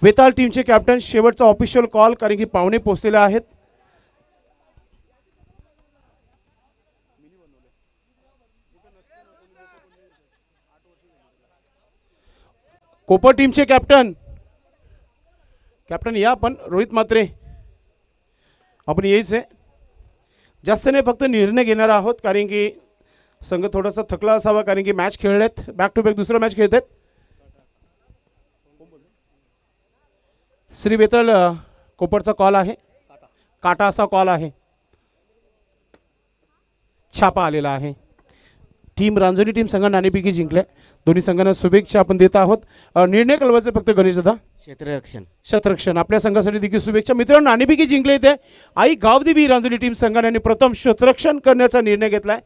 वेताळ टीमचे कॅप्टन शेवटचा official call, कारण की पाहुणे पोहोचलेले आहेत. कोपर टीमचे कॅप्टन या आपण रोहित म्हात्रे आपण यायचे. जास्त नाही, फक्त निर्णय घेणार आहोत, कारण की संघ थोडासा थकला असावा, कारण की मॅच खेळलेत, बॅक टू बॅक दुसरा मॅच खेळतात. श्री वेताळ कोपरचा कॉल आहे, काटा असा कॉल आहे, छापा आलेला आहे. टीम रांजोली टीम संघ नाणेफेकी जिंकले. दोन्ही संघांना शुभेच्छा आपण देत आहोत. निर्णय कळवायचे फक्त गणेश दादा. शतरक्षण आपल्या संघासाठी देखील शुभेच्छा. मित्रांनो, नाणेफेकी जिंकले ते आई गावदेवी रांजोली टीम संघाने प्रथम शतरक्षण करण्याचा निर्णय घेतलाय.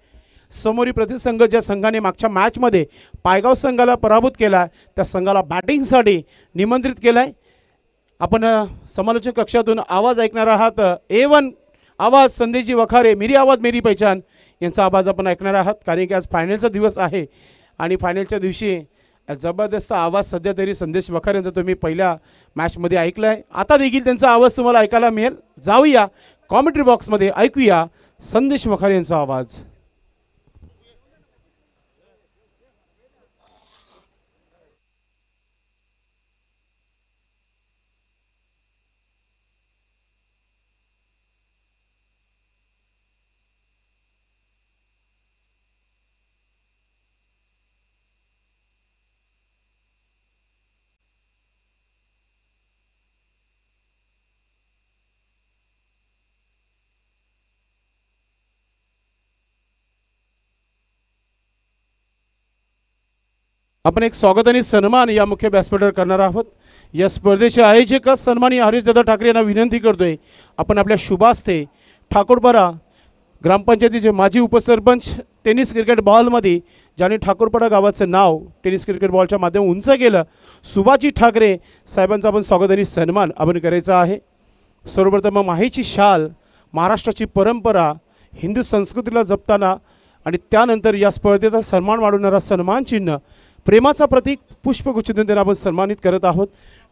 समोरी प्रतिसंघ ज्या संघाने मागच्या मॅचमध्ये पायगाव संघाला पराभूत केला, त्या संघाला बॅटिंगसाठी निमंत्रित केलाय. आपण समालोचक कक्षातून आवाज ऐकणार आहात. A1 आवाज संदेशजी वखारे, मेरी आवाज मेरी पहचान यांचा आवाज आपण ऐकणार आहात, कारण की आज फायनलचा दिवस आहे आणि फायनलच्या दिवशी जबरदस्त आवाज सध्या तरी संदेश वखारे यांचा तुम्ही पहिल्या मॅचमध्ये ऐकलाय. आता देखील त्यांचा आवाज तुम्हाला ऐकायला मिळेल. जाऊया कॉमेंट्री बॉक्समध्ये, ऐकूया संदेश वखारे यांचा आवाज. आपण एक स्वागत आणि सन्मान या मुख्य व्यासपीठावर करणार आहोत. या स्पर्धेचे आयोजक सन्माननीय हरीशदादा ठाकरे यांना विनंती करतोय, आपण आपल्या शुभास्ते ठाकूरपाडा ग्रामपंचायतीचे माजी उपसरपंच टेनिस क्रिकेट बॉलमध्ये ज्यांनी ठाकूरपाडा गावाचं नाव टेनिस क्रिकेट बॉलच्या माध्यमातून उंच केलं, सुभाजी ठाकरे साहेबांचा आपण स्वागत आणि सन्मान आपण करायचा आहे. सर्वप्रथम माहीची शाल, महाराष्ट्राची परंपरा, हिंदू संस्कृतीला जपताना आणि त्यानंतर या स्पर्धेचा सन्मान वाढवणारा सन्मान चिन्ह, प्रेमाचा प्रतीक पुष्पगुच्छ देऊन त्यांना आपण सन्मानित करत आहोत.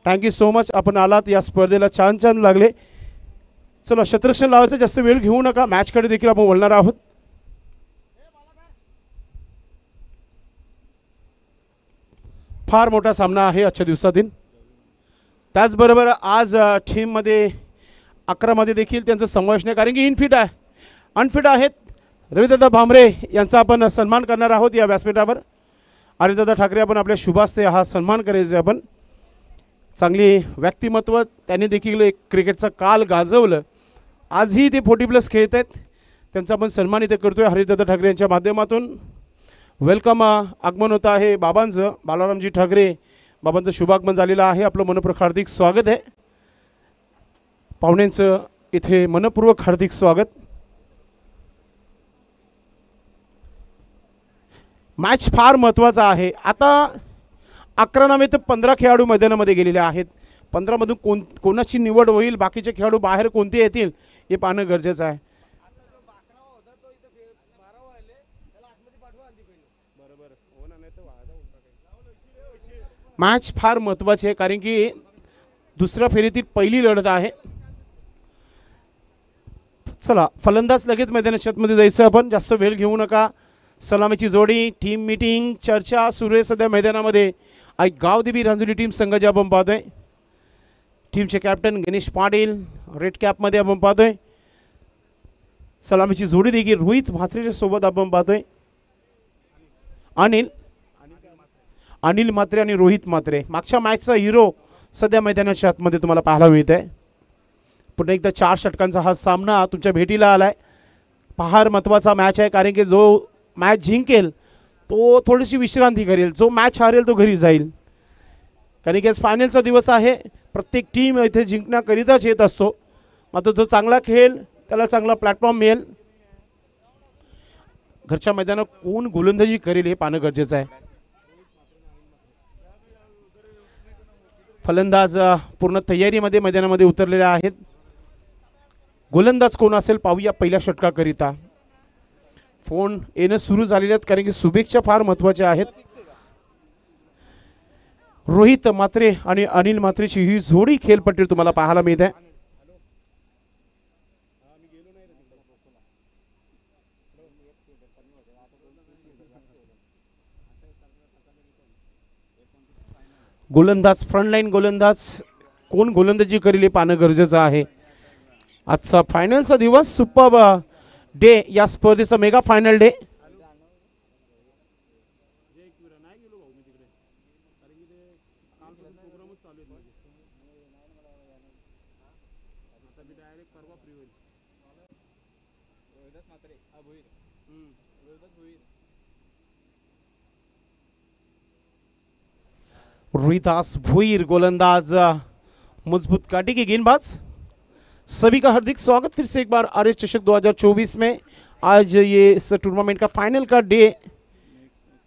थँक्यू सो मच, आपण आलात. या स्पर्धेला छान छान लागले. चला, शतरक्षण लावायचं, जास्त वेळ घेऊ नका, मॅचकडे देखील आपण बोलणार आहोत. फार मोठा सामना आहे आजच्या दिवसातील. त्याचबरोबर आज टीममध्ये 11 मध्ये देखील त्यांचा समावेश नाही, कारण की अनफिट आहेत. रविदादा भांबरे यांचा आपण सन्मान करणार आहोत या व्यासपीठावर. हरीशदादा ठाकरे आपण आपल्या शुभास्ते हा सन्मान करायचे. आपण चांगली व्यक्तिमत्व, त्यांनी देखील एक क्रिकेटचा काल गाजवलं. आजही ते 40+ खेळत आहेत, त्यांचा आपण सन्मान इथे करतोय हरीशदादा ठाकरे यांच्या माध्यमातून. वेलकम आगमन होतं आहे बाबांचं, बालारामजी ठाकरे बाबांचं शुभागमन झालेलं आहे. आपलं मनपूर्वक हार्दिक स्वागत आहे. पाहुण्यांचं इथे मनपूर्वक हार्दिक स्वागत. मॅच फार महत्त्वाचा आहे. आता 11 नव्हे तर 15 खेळाडू मैदानामध्ये गेलेले आहेत. 15 मधून कोणाची निवड होईल, बाकीचे खेळाडू बाहेर कोणते येतील हे पाहणं गरजेचं आहे. मॅच फार महत्त्वाची आहे, कारण की दुसऱ्या फेरीतील पहिली लढत आहे. चला, फलंदाज लगेच मैदानामध्ये जायचं आपण, जास्त वेळ घेऊ नका. सलामीची जोडी, टीम मीटिंग, चर्चा सुरू आहे सध्या मैदानामध्ये. आई गावदेवी रांजोली टीम संघ जे आपण पाहतोय, टीमचे कॅप्टन गणेश पाटील रेड कॅपमध्ये आपण पाहतोय. सलामीची जोडी देखील रोहित म्हात्रेच्या सोबत आपण पाहतोय. अनिल म्हात्रे आणि रोहित म्हात्रे, मागच्या मॅचचा हिरो सध्या मैदानाच्या आतमध्ये तुम्हाला पाहायला मिळत आहे. पुन्हा एकदा 4 षटकांचा हा सामना तुमच्या भेटीला आलाय. फार महत्त्वाचा मॅच आहे, कारण की जो मॅच जिंकेल तो थोडीशी विश्रांती करेल, जो मॅच हारेल तो घरी जाईल. कारण की आज फायनलचा दिवस आहे. प्रत्येक टीम इथे जिंकण्याकरिताच येत असतो, मात्र जो चांगला खेळेल त्याला चांगला प्लॅटफॉर्म मिळेल. घरच्या मैदानात कोण गोलंदाजी करेल हे पाहणं गरजेचं आहे. फलंदाज पूर्ण तयारीमध्ये मैदानामध्ये उतरलेले आहेत. गोलंदाज कोण असेल पाहूया पहिल्या षटकाकरिता. फोन येणं सुरू झालेले आहेत, कारण की शुभेच्छा फार महत्त्वाच्या आहेत. रोहित म्हात्रे आणि अनिल म्हात्रेची ही जोडी खेळपट्टीवर तुम्हाला पाहायला मिळते. गोलंदाज फ्रंटलाईन गोलंदाज कोण गोलंदाजी करेल हे पाहणं गरजेचं आहे. आजचा फायनलचा दिवस सुपर डे या स्पर्धेचा mega final day. Rohidas Bhoir गोलंदाज मजबूत काटी के गेंदबाज. सभी का हार्दिक स्वागत फिर से एक बार आरएस चषक 2024 में. आज ये इस टूर्नामेंट का फाइनल का डे.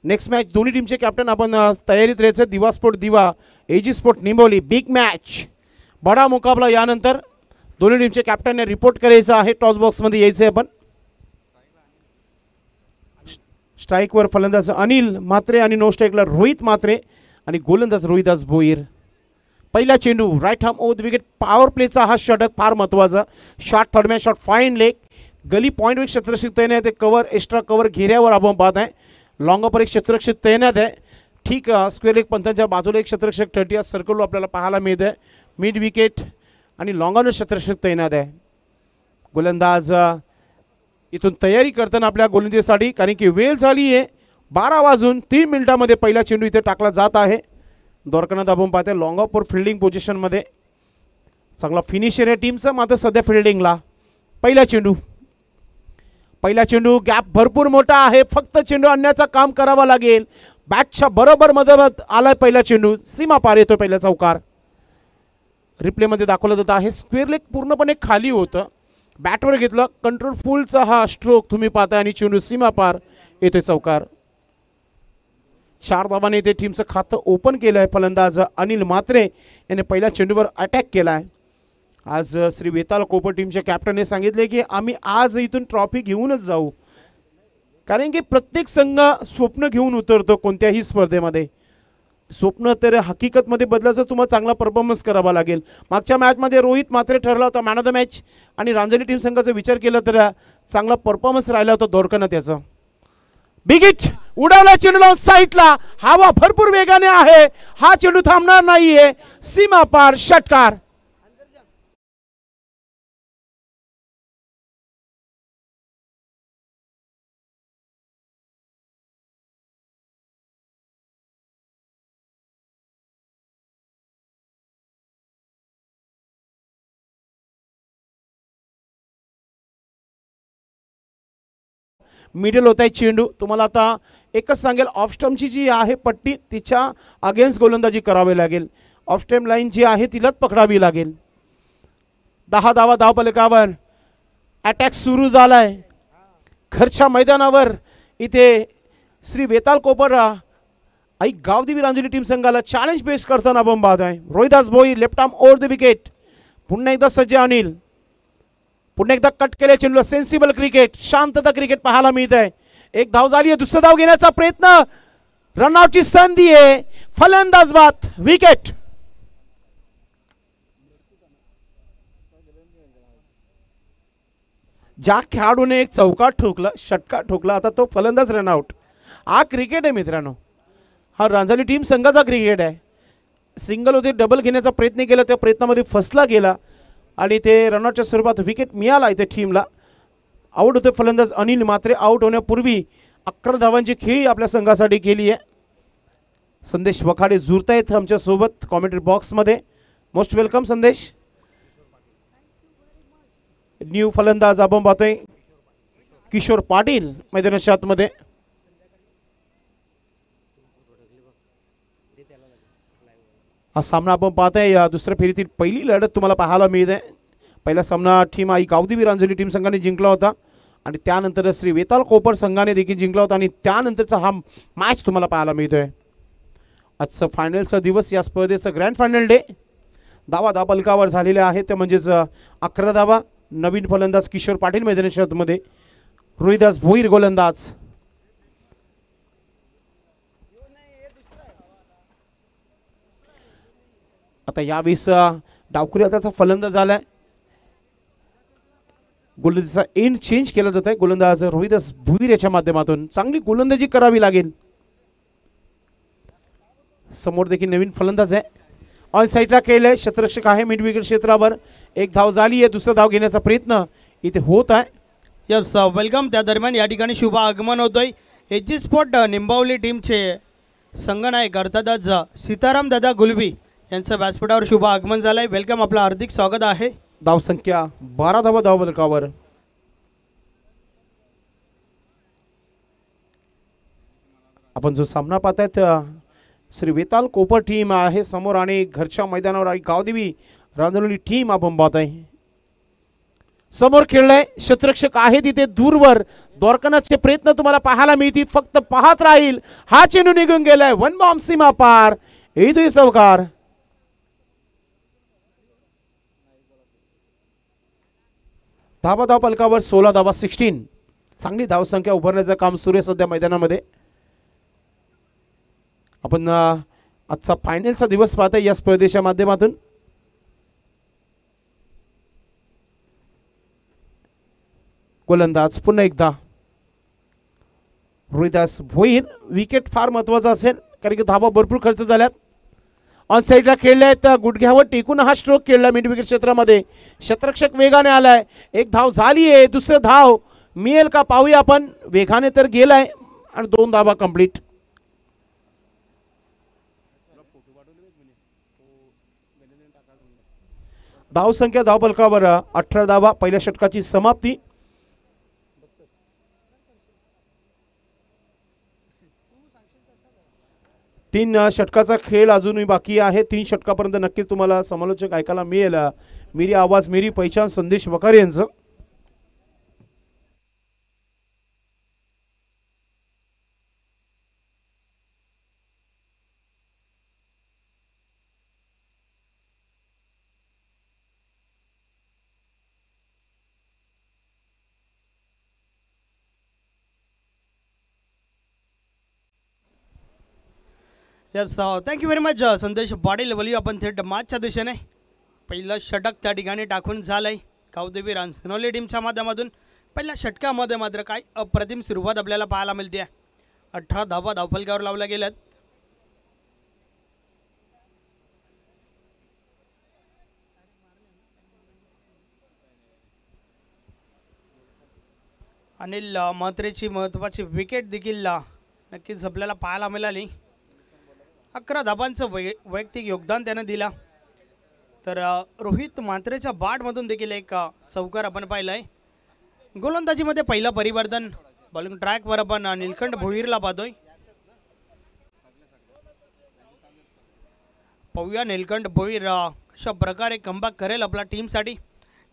नेक्स्ट मैच दोन्ही टीमचे कॅप्टन आपण तयारीत राहायचं. दिवा स्पोर्ट दिवा, एजी स्पोर्ट निंबोली. बिग मॅच, बडा मुकाबला. यानंतर दोन्ही टीमचे कॅप्टनने रिपोर्ट करायचं आहे. टॉस बॉक्समध्ये यायचं आहे आपण. स्ट्राईकवर फलंदाज अनिल म्हात्रे आणि नो स्ट्राईकला रोहित म्हात्रे आणि गोलंदाज रोहिदास भोईर. पहिला चेंडू right arm over the wicket. Power प्लेचा हा षटक फार महत्त्वाचा. Shot third match shot fine leg. Gully पॉईंटवर क्षेत्ररक्षक तैनात आहे. कवर एक्स्ट्रा कवर घेऱ्यावर आपण पाहत आहे. लॉंग पर एक क्षेत्ररक्षक तैनात आहे. ठीक स्क्वेअर एक पंचांच्या बाजूला एक क्षेत्ररक्षक 30 सर्कलवर आपल्याला पाहायला मिळत आहे. मिड विकेट आणि लॉंगॉन क्षेत्ररक्षक तैनात आहे. गोलंदाज इथून तयारी करताना आपल्या गोलंदाजीसाठी, कारण की वेळ झाली आहे. 12:03 पहिला चेंडू इथे टाकला जात आहे. द्वारकानाथ आपण पाहते लॉंग ऑफ फिल्डिंग पोझिशनमध्ये. चांगला फिनिशर आहे टीमचा, मात्र सध्या फिल्डिंगला. पहिला चेंडू गॅप भरपूर मोठा आहे. फक्त चेंडू आणण्याचं काम करावं लागेल. बॅटच्या बरोबर मधोमध आलाय पहिला चेंडू. सीमा पार येतो पहिला चौकार. रिप्लेमध्ये दाखवलं जात आहे. स्क्वेअर लेग पूर्णपणे खाली होतं. बॅटवर घेतलं. कंट्रोल फुलचा हा स्ट्रोक तुम्ही पाहताय आणि चेंडू सीमा पार येतोय चौकार. 4 धावांनी ते टीमचं खातं ओपन केलं आहे. फलंदाज अनिल म्हात्रे याने पहिल्या चेंडूवर अटॅक केला आहे. आज श्री वेताल कोपर टीमच्या कॅप्टनने सांगितले की आम्ही आज इथून ट्रॉफी घेऊनच जाऊ, कारण की प्रत्येक संघ स्वप्न घेऊन उतरतो कोणत्याही स्पर्धेमध्ये. स्वप्न तर हकीकतमध्ये बदलायचं तुम्हाला चांगला परफॉर्मन्स करावा लागेल. मागच्या मॅचमध्ये रोहित म्हात्रे ठरला होता मॅन ऑफ द मॅच आणि रांजणी टीम संघाचा विचार केला तर चांगला परफॉर्मन्स राहिला होता दोरकरनं त्याचा. बिग हिट उडवला चेंडू लावून साईडला. हवा भरपूर वेगाने आहे. हा चेंडू थांबणार नाहीये. सीमा पार षटकार. मिडल होत आहे चेंडू. तुम्हाला आता एकच सांगेल, ऑफ स्टंपची जी आहे पट्टी तिच्या अगेन्स्ट गोलंदाजी करावी लागेल. ऑफ स्टंप लाईन जी आहे तिलाच पकडावी लागेल. 10 धावा धावफलकावर. अटॅक सुरू झालाय घरच्या मैदानावर. इथे श्री वेताल कोपर आई गावदेवी रांजणी टीम संघाला चॅलेंज पेश करताना आपण पाहत आहे. Rohidas Bhoir left arm over the wicket. पुन्हा एकदा सज्ज अनिल. पुन्हा एकदा कट केले चेंडूला. सेन्सिबल क्रिकेट, शांतता क्रिकेट पाहायला मिळत आहे. एक धाव झाली आहे. दुसरा धाव घेण्याचा प्रयत्न. रनआउटची संधी आहे. फलंदाज बाद. विकेट. ज्या खेळाडूने एक चौका ठोकला, षटकार ठोकला, आता तो फलंदाज रनआउट. हा क्रिकेट आहे मित्रांनो. हा रांजणी टीम संघाचा क्रिकेट आहे. सिंगल होते, डबल घेण्याचा प्रयत्न केला, त्या प्रयत्नामध्ये फसला गेला आणि ते रनआउटच्या स्वरूपात विकेट मिळाला इथे टीमला. आउट होते फलंदाज अनिल म्हात्रे. आउट होण्यापूर्वी 11 धावांची खेळी आपल्या संघासाठी केली आहे. संदेश वखाडे जुळतायत आमच्या सोबत कॉमेंट्री बॉक्समध्ये. मोस्ट वेलकम संदेश. न्यू फलंदाज आपण पाहतोय किशोर पाटील मैदानाच्या आतमध्ये. हा सामना आपण पाहताय या दुसऱ्या फेरीतील पहिली लढत तुम्हाला पाहायला मिळत आहे. पहिला सामना टीम आई गावदेवी रांजणी टीम संघाने जिंकला होता आणि त्यानंतर श्री वेताल कोपर संघाने देखील जिंकला होता आणि त्यानंतरचा हा मॅच तुम्हाला पाहायला मिळतोय. आजचा फायनलचा दिवस, या स्पर्धेचं ग्रँड फायनल डे. धावा धावफलकावर झालेले आहेत ते म्हणजेच 11 धावा. नवीन फलंदाज किशोर पाटील मैदानाच्या आतमध्ये. रोहिदास भोईर गोलंदाज. आता यावेळेस डावखुरी त्याचा फलंदाज झालाय. गोलंदाजीचा एंड चेंज केला जात आहे. गोलंदाज रोहिदास भुईर याच्या माध्यमातून चांगली गोलंदाजी करावी लागेल. समोर देखील नवीन फलंदाज आहे. ऑन साईडला खेळलाय. क्षेत्ररक्षक आहे मिड विकेट क्षेत्रावर. एक धाव झाली आहे. दुसरा धाव घेण्याचा प्रयत्न इथे होत आहे. Yes welcome. त्या दरम्यान या ठिकाणी शुभ आगमन होतोय. एजी स्पोर्ट निंबावली टीमचे संघनायक अर्थातच सीताराम दादा गुलबी यांचं व्यासपीठावर शुभ आगमन झालंय. वेलकम. आपलं हार्दिक स्वागत आहे. धाव संख्या 12 धावा धाव फलकावर. आपण जो सामना पाहतायत श्री वेताल कोपर टीम आहे समोर आणि घरच्या मैदानावर आणि गावदेवी रांजणोली टीम आपण पाहत आहे. समोर खेळलाय. क्षेत्ररक्षक आहे तिथे दूरवर. द्वारकानाथचे प्रयत्न तुम्हाला पाहायला मिळतील. फक्त पाहत राहील. हा चेंडू निघून गेलाय. वन बॉम्ब सीमा पार. येतोय चौकार. धावा धाव फलकावर 16 धावा 16. चांगली धावसंख्या उभारण्याचं काम सुरू आहे सध्या मैदानामध्ये. आपण आजचा फायनलचा दिवस पाहतोय या स्पर्धेच्या माध्यमातून. गोलंदाज पुन्हा एकदा रोहिदास भोईर. विकेट फार महत्वाचा असेल कारण की धावा भरपूर खर्च झाल्यात. ऑन साईडला खेळले आहेत. गुडघ्यावर टेकून हा स्ट्रोक खेळला मिड विकेट क्षेत्रामध्ये. क्षेत्ररक्षक वेगाने आलाय. एक धाव झाली आहे. दुसरं धाव मिळेल का पाहूया आपण. वेगाने तर गेलाय आणि 2 धावा कंप्लीट. धाव संख्या धाव फलकावर 18 धावा. पहिल्या षटकाची समाप्ती. तीन षटकाचा खेळ अजूनही बाकी आहे. 3 षटकापर्यंत नक्कीच तुम्हाला समालोचक ऐकायला मिळेल. मेरी आवाज मेरी पहिचान संदेश वखारे यांचं. यस थँक्यू व्हेरी मच संदेश पाटील. वली आपण थेट मॅचच्या दिशेने पहिलं षटक त्या ठिकाणी टाकून झालंय गावदेवी रांजणोली टीमच्या माध्यमातून. पहिल्या षटकामध्ये मात्र काय अप्रतिम सुरुवात आपल्याला पाहायला मिळते. 18 धावा धावफलकावर लावल्या गेल्यात. अनिल म्हात्रेची महत्त्वाची विकेट देखील नक्कीच आपल्याला पाहायला मिळाली. 11 धाबांचं वैयक्तिक योगदान त्याने दिला. तर रोहित म्हात्रेच्या बॅटमधून देखील एक चौकार आपण पाहिलाय. गोलंदाजीमध्ये पहिलं परिवर्तन बॉलिंग ट्रॅकवर आपण निलकंठ भोईरला पाहतोय. पाहूया निलकंठ भोईर अशा प्रकारे कमबॅक करेल आपल्या टीमसाठी.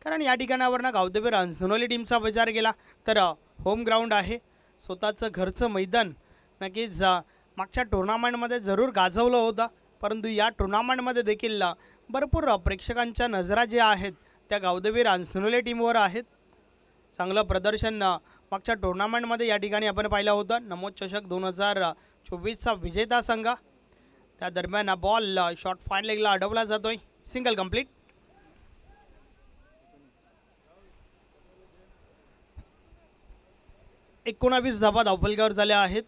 कारण या ठिकाणावरनं गावदेवी रांजणोली टीमचा विचार केला तर होम ग्राउंड आहे. स्वतःचं घरचं मैदान नक्कीच मागच्या टुर्नामेंटमध्ये जरूर गाजवलं होतं. परंतु या टुर्नामेंटमध्ये देखील भरपूर प्रेक्षकांच्या नजरा ज्या आहेत त्या गावदेवी रांजणोली टीमवर आहेत. चांगलं प्रदर्शन मागच्या टुर्नामेंटमध्ये या ठिकाणी आपण पाहिलं होतं. नमोद चषक 2024चा विजेता संघ. त्या दरम्यान हा बॉल शॉर्ट फाईन लेगला अडवला जातोय. Single complete. एकोणावीस धावा धावफलकावर झाल्या आहेत.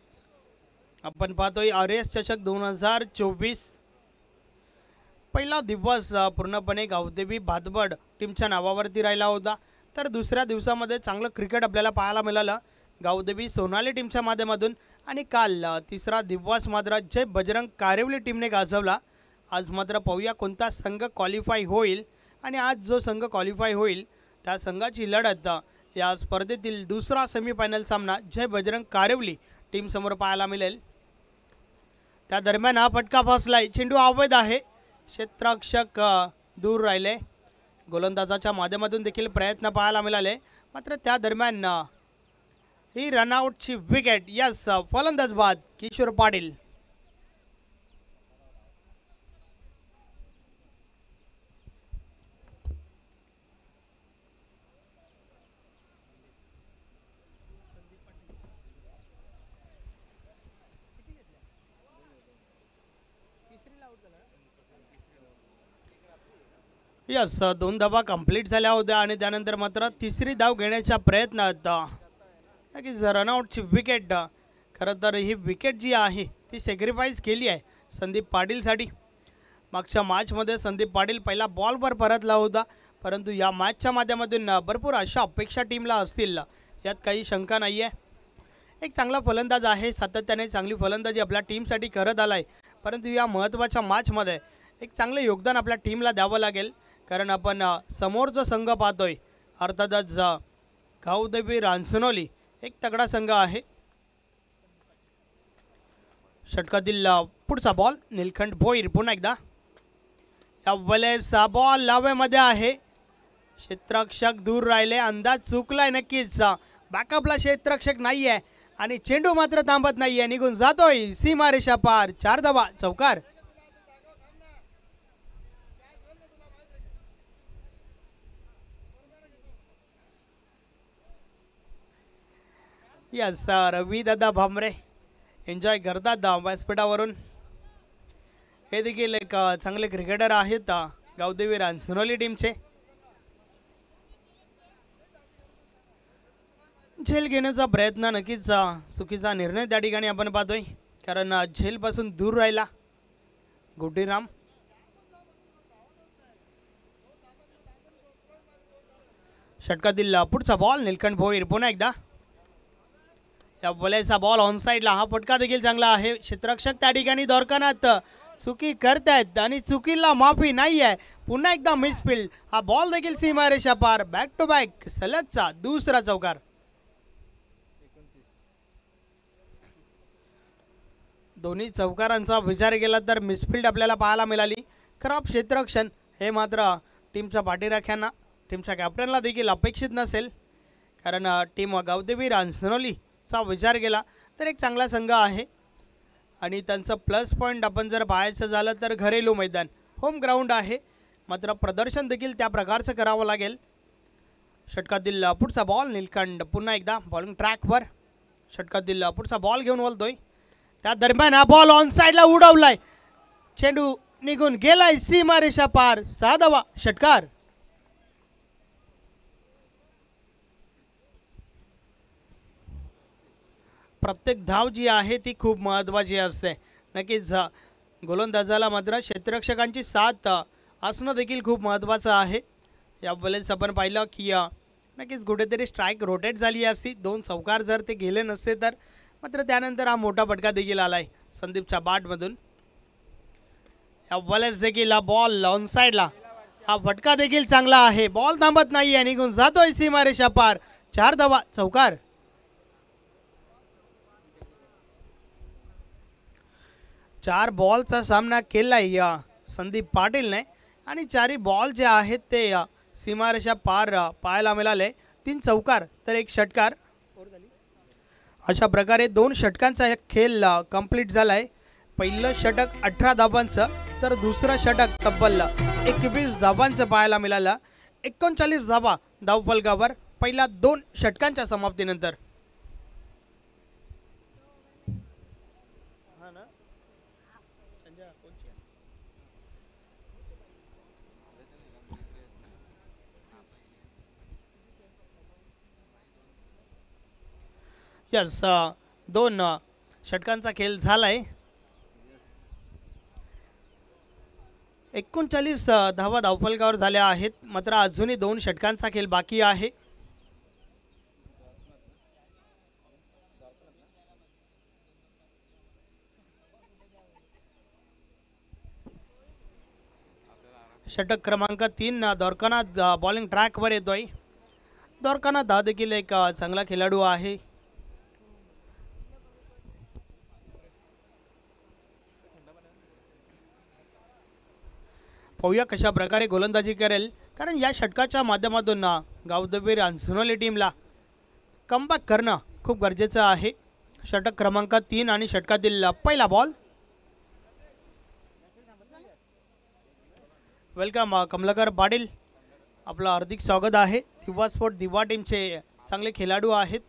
आपण पाहतोय RS चषक 2024 पहिला दिवस पूर्णपणे गावदेवी भातबड टीमच्या नावावरती राहिला होता. तर दुसऱ्या दिवसामध्ये चांगलं क्रिकेट आपल्याला पाहायला मिळालं गावदेवी सोनाली टीमच्या माध्यमातून. आणि काल तिसरा दिवस मात्र जय बजरंग कारेवली टीमने गाजवला. आज मात्र पाहूया कोणता संघ क्वालिफाय होईल. आणि आज जो संघ क्वालिफाय होईल त्या संघाची लढत या स्पर्धेतील दुसरा सेमीफायनल सामना जय बजरंग कारेवली टीमसमोर पाहायला मिळेल. त्या दरम्यान हा फटका फसलाय. चेंडू अवैध आहे. क्षेत्ररक्षक दूर राहिले. गोलंदाजाच्या माध्यमातून देखील प्रयत्न पाहायला मिळाले. मात्र त्या दरम्यान ही रनआउटची विकेट. यस फलंदाज बाद किशोर पाटील. यस, 2 धावा कंप्लीट झाल्या होत्या आणि त्यानंतर मात्र तिसरी धाव घेण्याच्या प्रयत्नात नक्कीच रनआउटची विकेट. खरं तर ही विकेट जी आहे ती सॅक्रिफाईस केली आहे संदीप पाटीलसाठी. मागच्या मॅचमध्ये संदीप पाटील पहिला बॉलवर परतला होता, परंतु या मॅचच्या माध्यमातून भरपूर अशा अपेक्षा टीमला असतील, यात काही शंका नाही आहे. एक चांगला फलंदाज आहे, सातत्याने चांगली फलंदाजी आपल्या टीमसाठी करत आला आहे, परंतु या महत्त्वाच्या मॅचमध्ये एक चांगलं योगदान आपल्या टीमला द्यावं लागेल. कारण आपण समोर जो संघ पाहतोय अर्थातच गावदेवी रांजणोली एक तगडा संघ आहे. षटकातील पुढचा बॉल निलखंड भोईर पुन्हा एकदा. या वेळेचा बॉल लावेमध्ये आहे, क्षेत्ररक्षक दूर राहिले, अंदाज चुकलाय नक्कीच. बॅकअपला क्षेत्ररक्षक नाही आहे आणि चेंडू मात्र थांबत नाही आहे, निघून जातोय सीमारेषा पार. 4 धावा चौकार. यस, रवी दादा भामरे एन्जॉय करतात व्यासपीठावरून. हे देखील एक चांगले क्रिकेटर आहेत गावदेवी रांजणोली टीमचे. झेल घेण्याचा प्रयत्न, नक्कीच चुकीचा निर्णय त्या ठिकाणी आपण पाहतोय, कारण झेलपासून दूर राहिला गुड्डीराम. षटकातील पुढचा बॉल निलखंड भोईर पुन्हा एकदा. या बोलायचा बॉल ऑन साईडला. हा फटका देखील चांगला आहे. क्षेत्ररक्षक त्या ठिकाणी दोरकानात चुकी करतायत आणि चुकीला माफी नाही आहे. पुन्हा एकदा मिसफील्ड. हा बॉल देखील सीमारेषा पार. बॅक टू बॅक सलगचा दुसरा चौकार. दोन्ही चौकारांचा विचार केला तर मिसफील्ड आपल्याला पाहायला मिळाली. खराब क्षेत्ररक्षण हे मात्र टीमच्या पाठीराख्यांना, टीमच्या कॅप्टनला देखील अपेक्षित नसेल, कारण टीम गावदेवी रांजणोलीचा विचार केला तर एक चांगला संघ आहे आणि त्यांचं प्लस पॉईंट आपण जर पाहायचं झालं तर घरेलू मैदान, होम ग्राउंड आहे, मात्र प्रदर्शन देखील त्या प्रकारचं करावं लागेल. षटकातील पुढचा बॉल निलखंड पुन्हा एकदा बॉलिंग ट्रॅकवर. षटकातील पुढचा बॉल घेऊन बोलतोय, त्या दरम्यान हा बॉल ऑन साईडला उडवलाय, चेंडू निघून गेलाय सीमारेषा पार. 6 धावा षटकार. प्रत्येक धाव जी आहे ती खूप महत्त्वाची असते. नक्कीच गोलंदाजाला मात्र क्षेत्ररक्षकांची साथ असणं देखील खूप महत्त्वाचं आहे. यावेळेस आपण पाहिलं की नक्कीच कुठेतरी स्ट्राईक रोटेट झाली असती, 2 चौकार जर ते गेले नसते तर, मात्र त्यानंतर हा मोठा फटका देखील आलाय संदीपच्या बॅटमधून. यावेळेस देखील हा बॉल ऑन साईडला. हा फटका देखील चांगला आहे, बॉल थांबत नाही आहे, निघून जातोय सीमारेषा पार. 4 धावा चौकार. 4 बॉलचा सामना केलाय या संदीप पाटीलने आणि 4ही बॉल जे आहेत ते सीमारेषा पार पाहायला मिळाले. 3 चौकार तर 1 षटकार. अशा प्रकारे 2 षटकांचा एक खेळ कंप्लीट झालाय. पहिलं षटक 18 धावांचं तर दुसरं षटक तब्बल 21 धावांचं पाहायला मिळालं. 39 धावा धावफलकावर पहिल्या 2 षटकांच्या समाप्तीनंतर. यस, 2 षटकांचा खेळ झालाय. 39 धावा धावफलकावर झाल्या आहेत, मात्र अजूनही 2 षटकांचा खेळ बाकी आहे. षटक क्रमांक 3 द्वारकानाथ बॉलिंग ट्रॅकवर येतोय. द्वारकानाथ हा देखील एक चांगला खेळाडू आहे. पाहूया कशा प्रकारे गोलंदाजी करेल, कारण या षटकाच्या माध्यमातून गावदेवी रांजणोली टीमला कमबॅक करणं खूप गरजेचं आहे. षटक क्रमांक 3 आणि षटकातील पहिला बॉल. वेलकम कमलाकर पाटील, आपलं हार्दिक स्वागत आहे. दिवा स्पोर्ट दिवा टीमचे चांगले खेळाडू आहेत.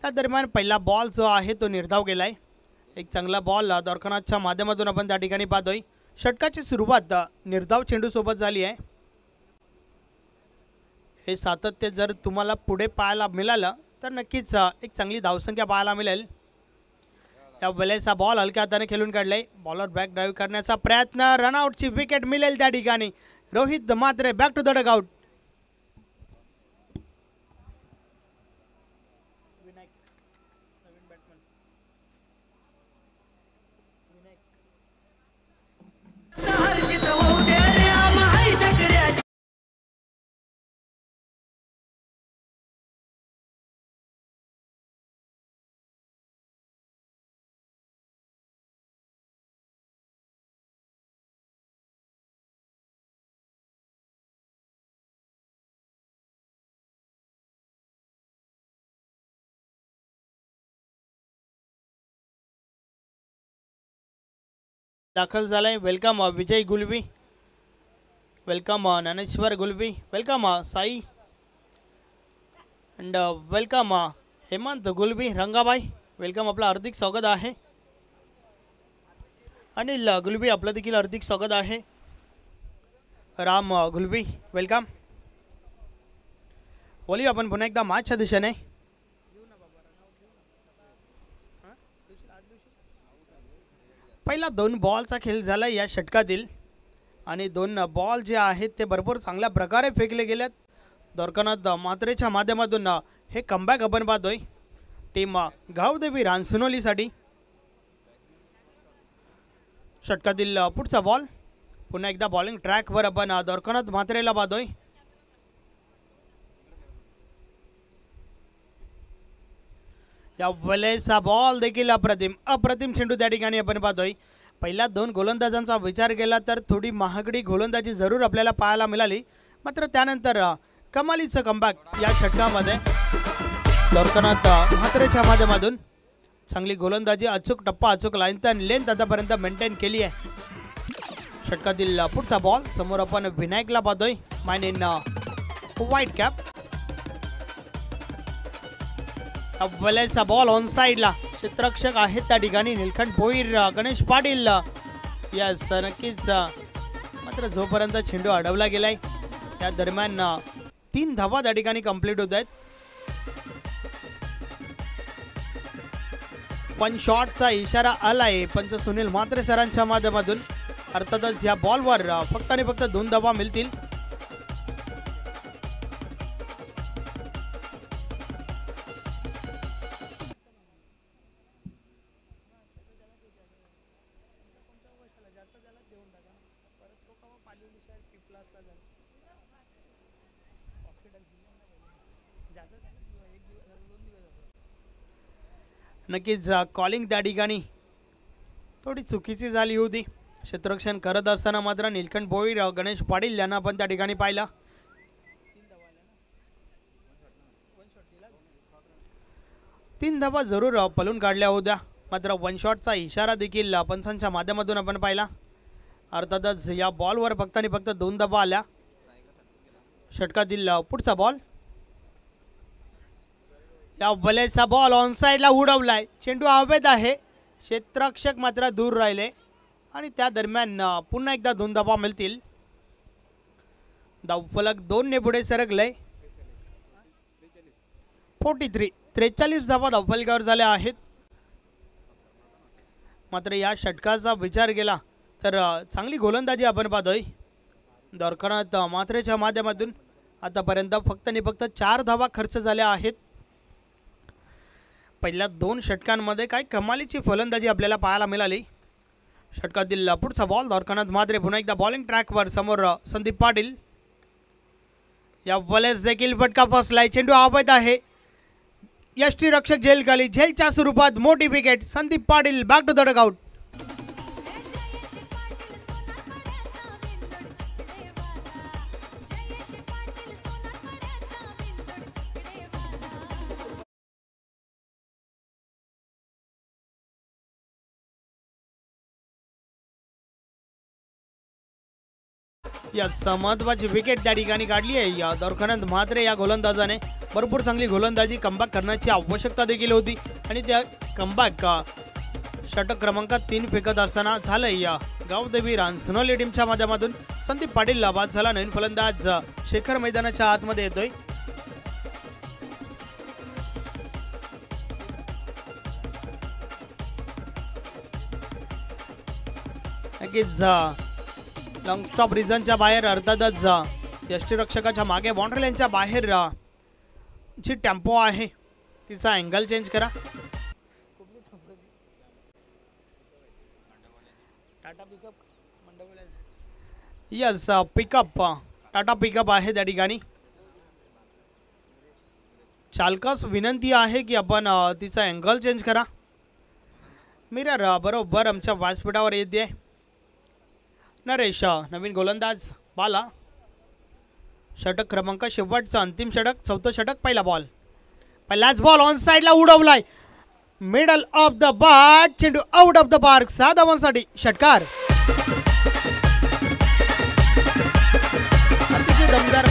त्या दरम्यान पहिला बॉल जो आहे तो निर्धाव गेलाय. एक चांगला बॉल द्वारकानाथच्या माध्यमातून आपण त्या ठिकाणी पाहतोय. षटकाची सुरुवात निर्धाव चेंडू सोबत झाली आहे. हे सातत्य जर तुम्हाला पुढे पाहायला मिळालं तर नक्कीच एक चांगली धावसंख्या पाहायला मिळेल. या वेळेस हा बॉल हलक्या हाताने खेळून काढलाय. बॉलर बॅक ड्राईव्ह करण्याचा प्रयत्न, रनआउटची विकेट मिळेल त्या ठिकाणी. Rohit Mhatre back to the dugout. दाखल झालाय. Welcome Vijay Gulbi, welcome Dnyaneshwar Gulbi, welcome Sai and welcome Hemant Gulbi. Rangabai welcome, आपलं हार्दिक स्वागत आहे. अनिल गुलबी आपलं देखील हार्दिक स्वागत आहे. राम गुलबी वेलकम. बोली आपण पुन्हा एकदा मॅचच्या दिशेने. पहिला 2 बॉलचा खेळ झाला या षटकातील आणि 2 बॉल जे आहेत ते भरपूर चांगल्या प्रकारे फेकले गेलेत. द्वारकानाथ म्हात्रेच्या माध्यमातून हे कमबॅक आपण पाहतोय टीम गावदेवी रानसुनोलीसाठी. षटकातील पुढचा बॉल पुन्हा एकदा बॉलिंग ट्रॅकवर आपण द्वारकानाथ म्हात्रेला पाहतोय. या वेळेचा बॉल देखील अप्रतिम चेंडू त्या ठिकाणी आपण पाहतोय. पहिल्या 2 गोलंदाजांचा विचार केला तर थोडी महागडी गोलंदाजी जरूर आपल्याला पाहायला मिळाली, मात्र त्यानंतर कमालीचं कमबॅक या षटकामध्ये द्वारकानाथ म्हात्रेच्या माध्यमातून. चांगली गोलंदाजी, अचूक टप्पा, अचूक लेंथ आतापर्यंत मेंटेन केली आहे. षटकातील पुढचा बॉल समोर आपण विनायकला पाहतोय, मॅन इन व्हाईट कॅप. वेळेचा बॉल ऑन साईडला, क्षेत्ररक्षक आहेत त्या ठिकाणी निलखंड भोईर, गणेश पाटील. यस नक्कीच, मात्र जोपर्यंत चेंडू अडवला गेलाय त्या दरम्यान 3 धावा त्या ठिकाणी कंप्लीट होत आहेत. 1 शॉटचा इशारा आलाय पंच सुनील म्हात्रे सरांच्या माध्यमातून. अर्थातच या बॉलवर फक्त आणि फक्त 2 धावा मिळतील. नक्कीच कॉलिंग त्या ठिकाणी थोडी चुकीची झाली होती. क्षेत्ररक्षण करत असताना मात्र निलखंड भोईर, गणेश पाटील यांना आपण त्या ठिकाणी पाहिला. 3 धावा जरूर पलून काढल्या होत्या, मात्र 1 शॉटचा इशारा देखील पंचांच्या माध्यमातून आपण पाहिला. अर्थातच या बॉलवर फक्त आणि फक्त 2 धावा आल्या. षटकातील पुढचा बॉल, या वेळेचा बॉल ऑन साईडला उडवलाय. चेंडू हवेत आहे, क्षेत्ररक्षक मात्र दूर राहिले आणि त्या दरम्यान पुन्हा एकदा 2 धावा मिळतील. धावफलक 2 ने पुढे सरकलंय. 43 धावा धावफलकावर झाल्या आहेत. मात्र या षटकाचा विचार केला तर चांगली गोलंदाजी आपण पाहतोय द्वारकानाथ म्हात्रेच्या माध्यमातून. आतापर्यंत फक्त आणि फक्त 4 धावा खर्च झाल्या आहेत. पहिल्या 2 षटकांमध्ये काय कमालीची फलंदाजी आपल्याला पाहायला मिळाली. षटकातील पुढचा बॉल, द्वारकानाथ म्हात्रे पुन्हा एकदा बॉलिंग ट्रॅकवर. समोर संदीप पाटील. या वेळेस देखील फटका फसलाय, चेंडू हवेत आहे. यष्टीरक्षक झेल खाली, झेलच्या स्वरूपात मोठी wicket. Sandeep Patil back to the dugout. या महत्वाची विकेट त्या ठिकाणी काढली आहे या द्वारकानाथ म्हात्रे या गोलंदाजाने. भरपूर चांगली गोलंदाजी, कमबॅक करण्याची आवश्यकता देखील होती आणि त्या कमबॅक षटक क्रमांक 3 फेकत असताना झालंय या गावदेवी रांजणोली टीमच्या माध्यमातून संदीप पाटील बाद झाला. नवीन फलंदाज शेखर मैदानाच्या आतमध्ये येतोय. नक्कीच लॉंग स्टॉप रिझनच्या बाहेर अर्थातच यष्टीरक्षकाच्या मागे बाउंड्री लाईनच्या बाहेर जी टेम्पो आहे तिचा अँगल चेंज करा. यस पिकअप टाटा पिकअप आहे त्या ठिकाणी. चालकास विनंती आहे की आपण तिचा अँगल चेंज करा. मिरर बरोबर आमच्या व्यासपीठावर येते. नरेश नवीन गोलंदाज बाला. षटक क्रमांक शेवटचा अंतिम षटक, चौथं षटक, पहिला बॉल. पहिलाच बॉल ऑन साइडला उडवलाय. मिडल ऑफ द बॅट, चेंडू आउट ऑफ द पार्क. 6 धावांसाठी षटकार. अतिशय दमदार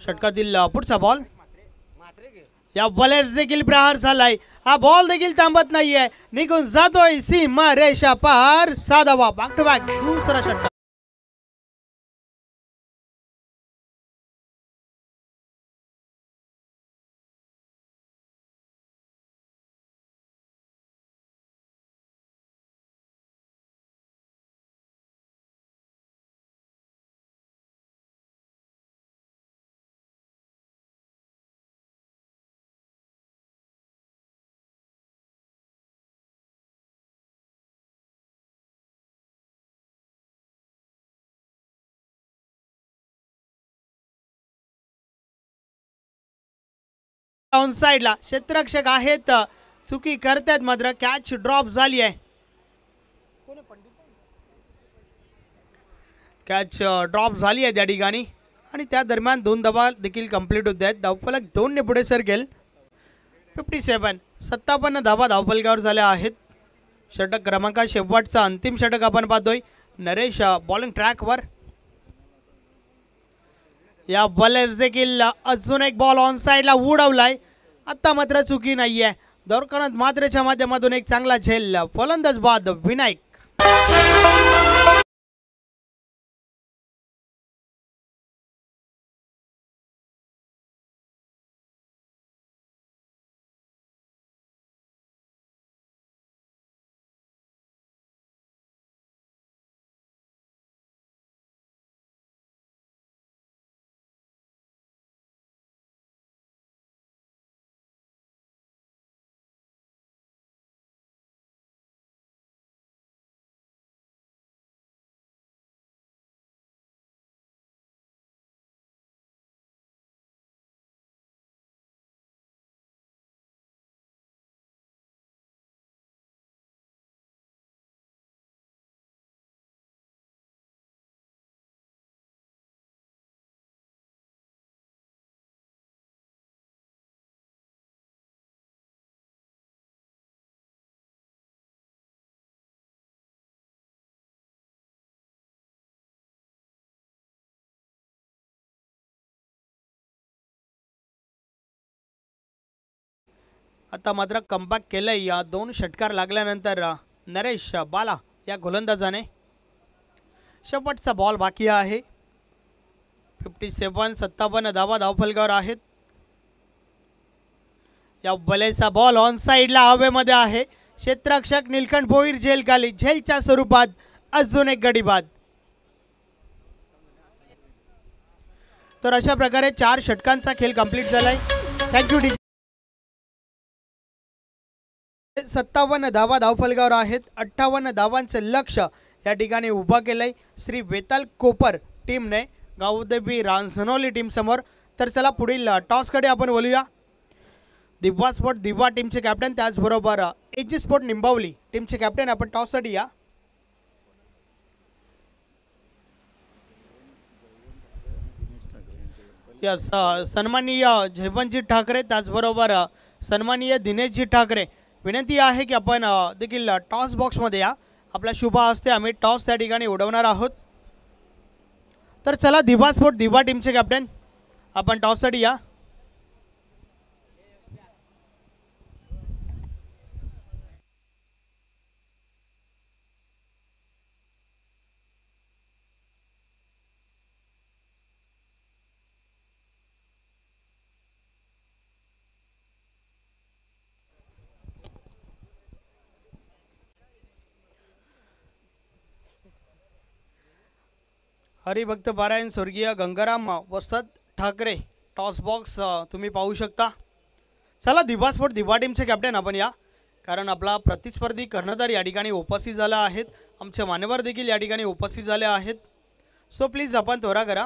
षटकातील पुढचा बॉल. या बॉलर्स देखील प्रहार झालाय. हा बॉल देखील थांबत नाहीये, निघून जातोय सीमा रेषा पार. 6 धावा. बॅक टू बॅक दुसरा षटकार. ऑन साइडला क्षेत्ररक्षक आहेत, चुकी करतात मात्र कॅच ड्रॉप झाली आहे. कॅच ड्रॉप झाली आहे त्या ठिकाणी आणि त्या दरम्यान 2 धावा देखील कंप्लीट होत आहेत. धावफलक 2 ने पुढे सरकेल. 57 धावा धावफलकावर झाल्या आहेत. षटक क्रमांक शेवटचा अंतिम षटक आपण पाहतोय. नरेश बॉलिंग ट्रॅकवर. या बॉलर्स देखील अजून एक बॉल ऑन साइडला उडवलाय. आता मात्र चुकी नाहीये. दौरकनाथ मात्रेच्या माध्यमातून एक चांगला झेल. फलंदाज बाद विनायक. आता मात्र कमबॅक केलंय. या 2 षटकार लागल्यानंतर नरेश बाला या गोलंदाजाने. शेवटचा बॉल बाकी आहे. 57 धावा धावफलकावर आहेत. या बॉलचा बॉल ऑन साइडला हवेमध्ये आहे. क्षेत्ररक्षक निलकंठ भोईर झेल खाली. झेलच्या स्वरूपात अजून एक गडी बाद. तर अशा प्रकारे 4 षटकांचा खेळ कंप्लीट झालाय. थँक्यू. 57 धावा धावफलकावर आहेत. 58 धावांचं लक्ष या ठिकाणी उभा केलंय श्री वेताल कोपर टीमने गावदेवी रांजणोली टीम समोर. तर चला पुढील टॉसकडे आपण बोलूया. दिव्या स्पोर्ट दिव्या टीमचे कॅप्टन, त्याचबरोबर एजी स्पोर्ट निंबावली टीमचे कॅप्टन आपण टॉससाठी या. यस, सन्माननीय जयवंतजी ठाकरे त्याचबरोबर सन्माननीय दिनेशजी ठाकरे, विनंती आहे की आपण देखील टॉस बॉक्समध्ये या. आपल्या शुभ हस्ते आम्ही टॉस त्या ठिकाणी उडवणार आहोत. तर चला, दिव्या स्पोर्ट दिव्या टीमचे कॅप्टन आपण टॉससाठी या. हरिभक्त पारायण स्वर्गीय गंगाराम वसंत ठाकरे टॉस बॉक्स तुम्ही पाहू शकता. चला, दिव्या स्पोर्ट दिव्या टीमचे कॅप्टन आपण या, कारण आपला प्रतिस्पर्धी कर्णधार या ठिकाणी उपस्थित झाला आहेत. आमचे मान्यवर देखील या ठिकाणी उपस्थित झाले आहेत. सो प्लीज आपण त्वरा करा.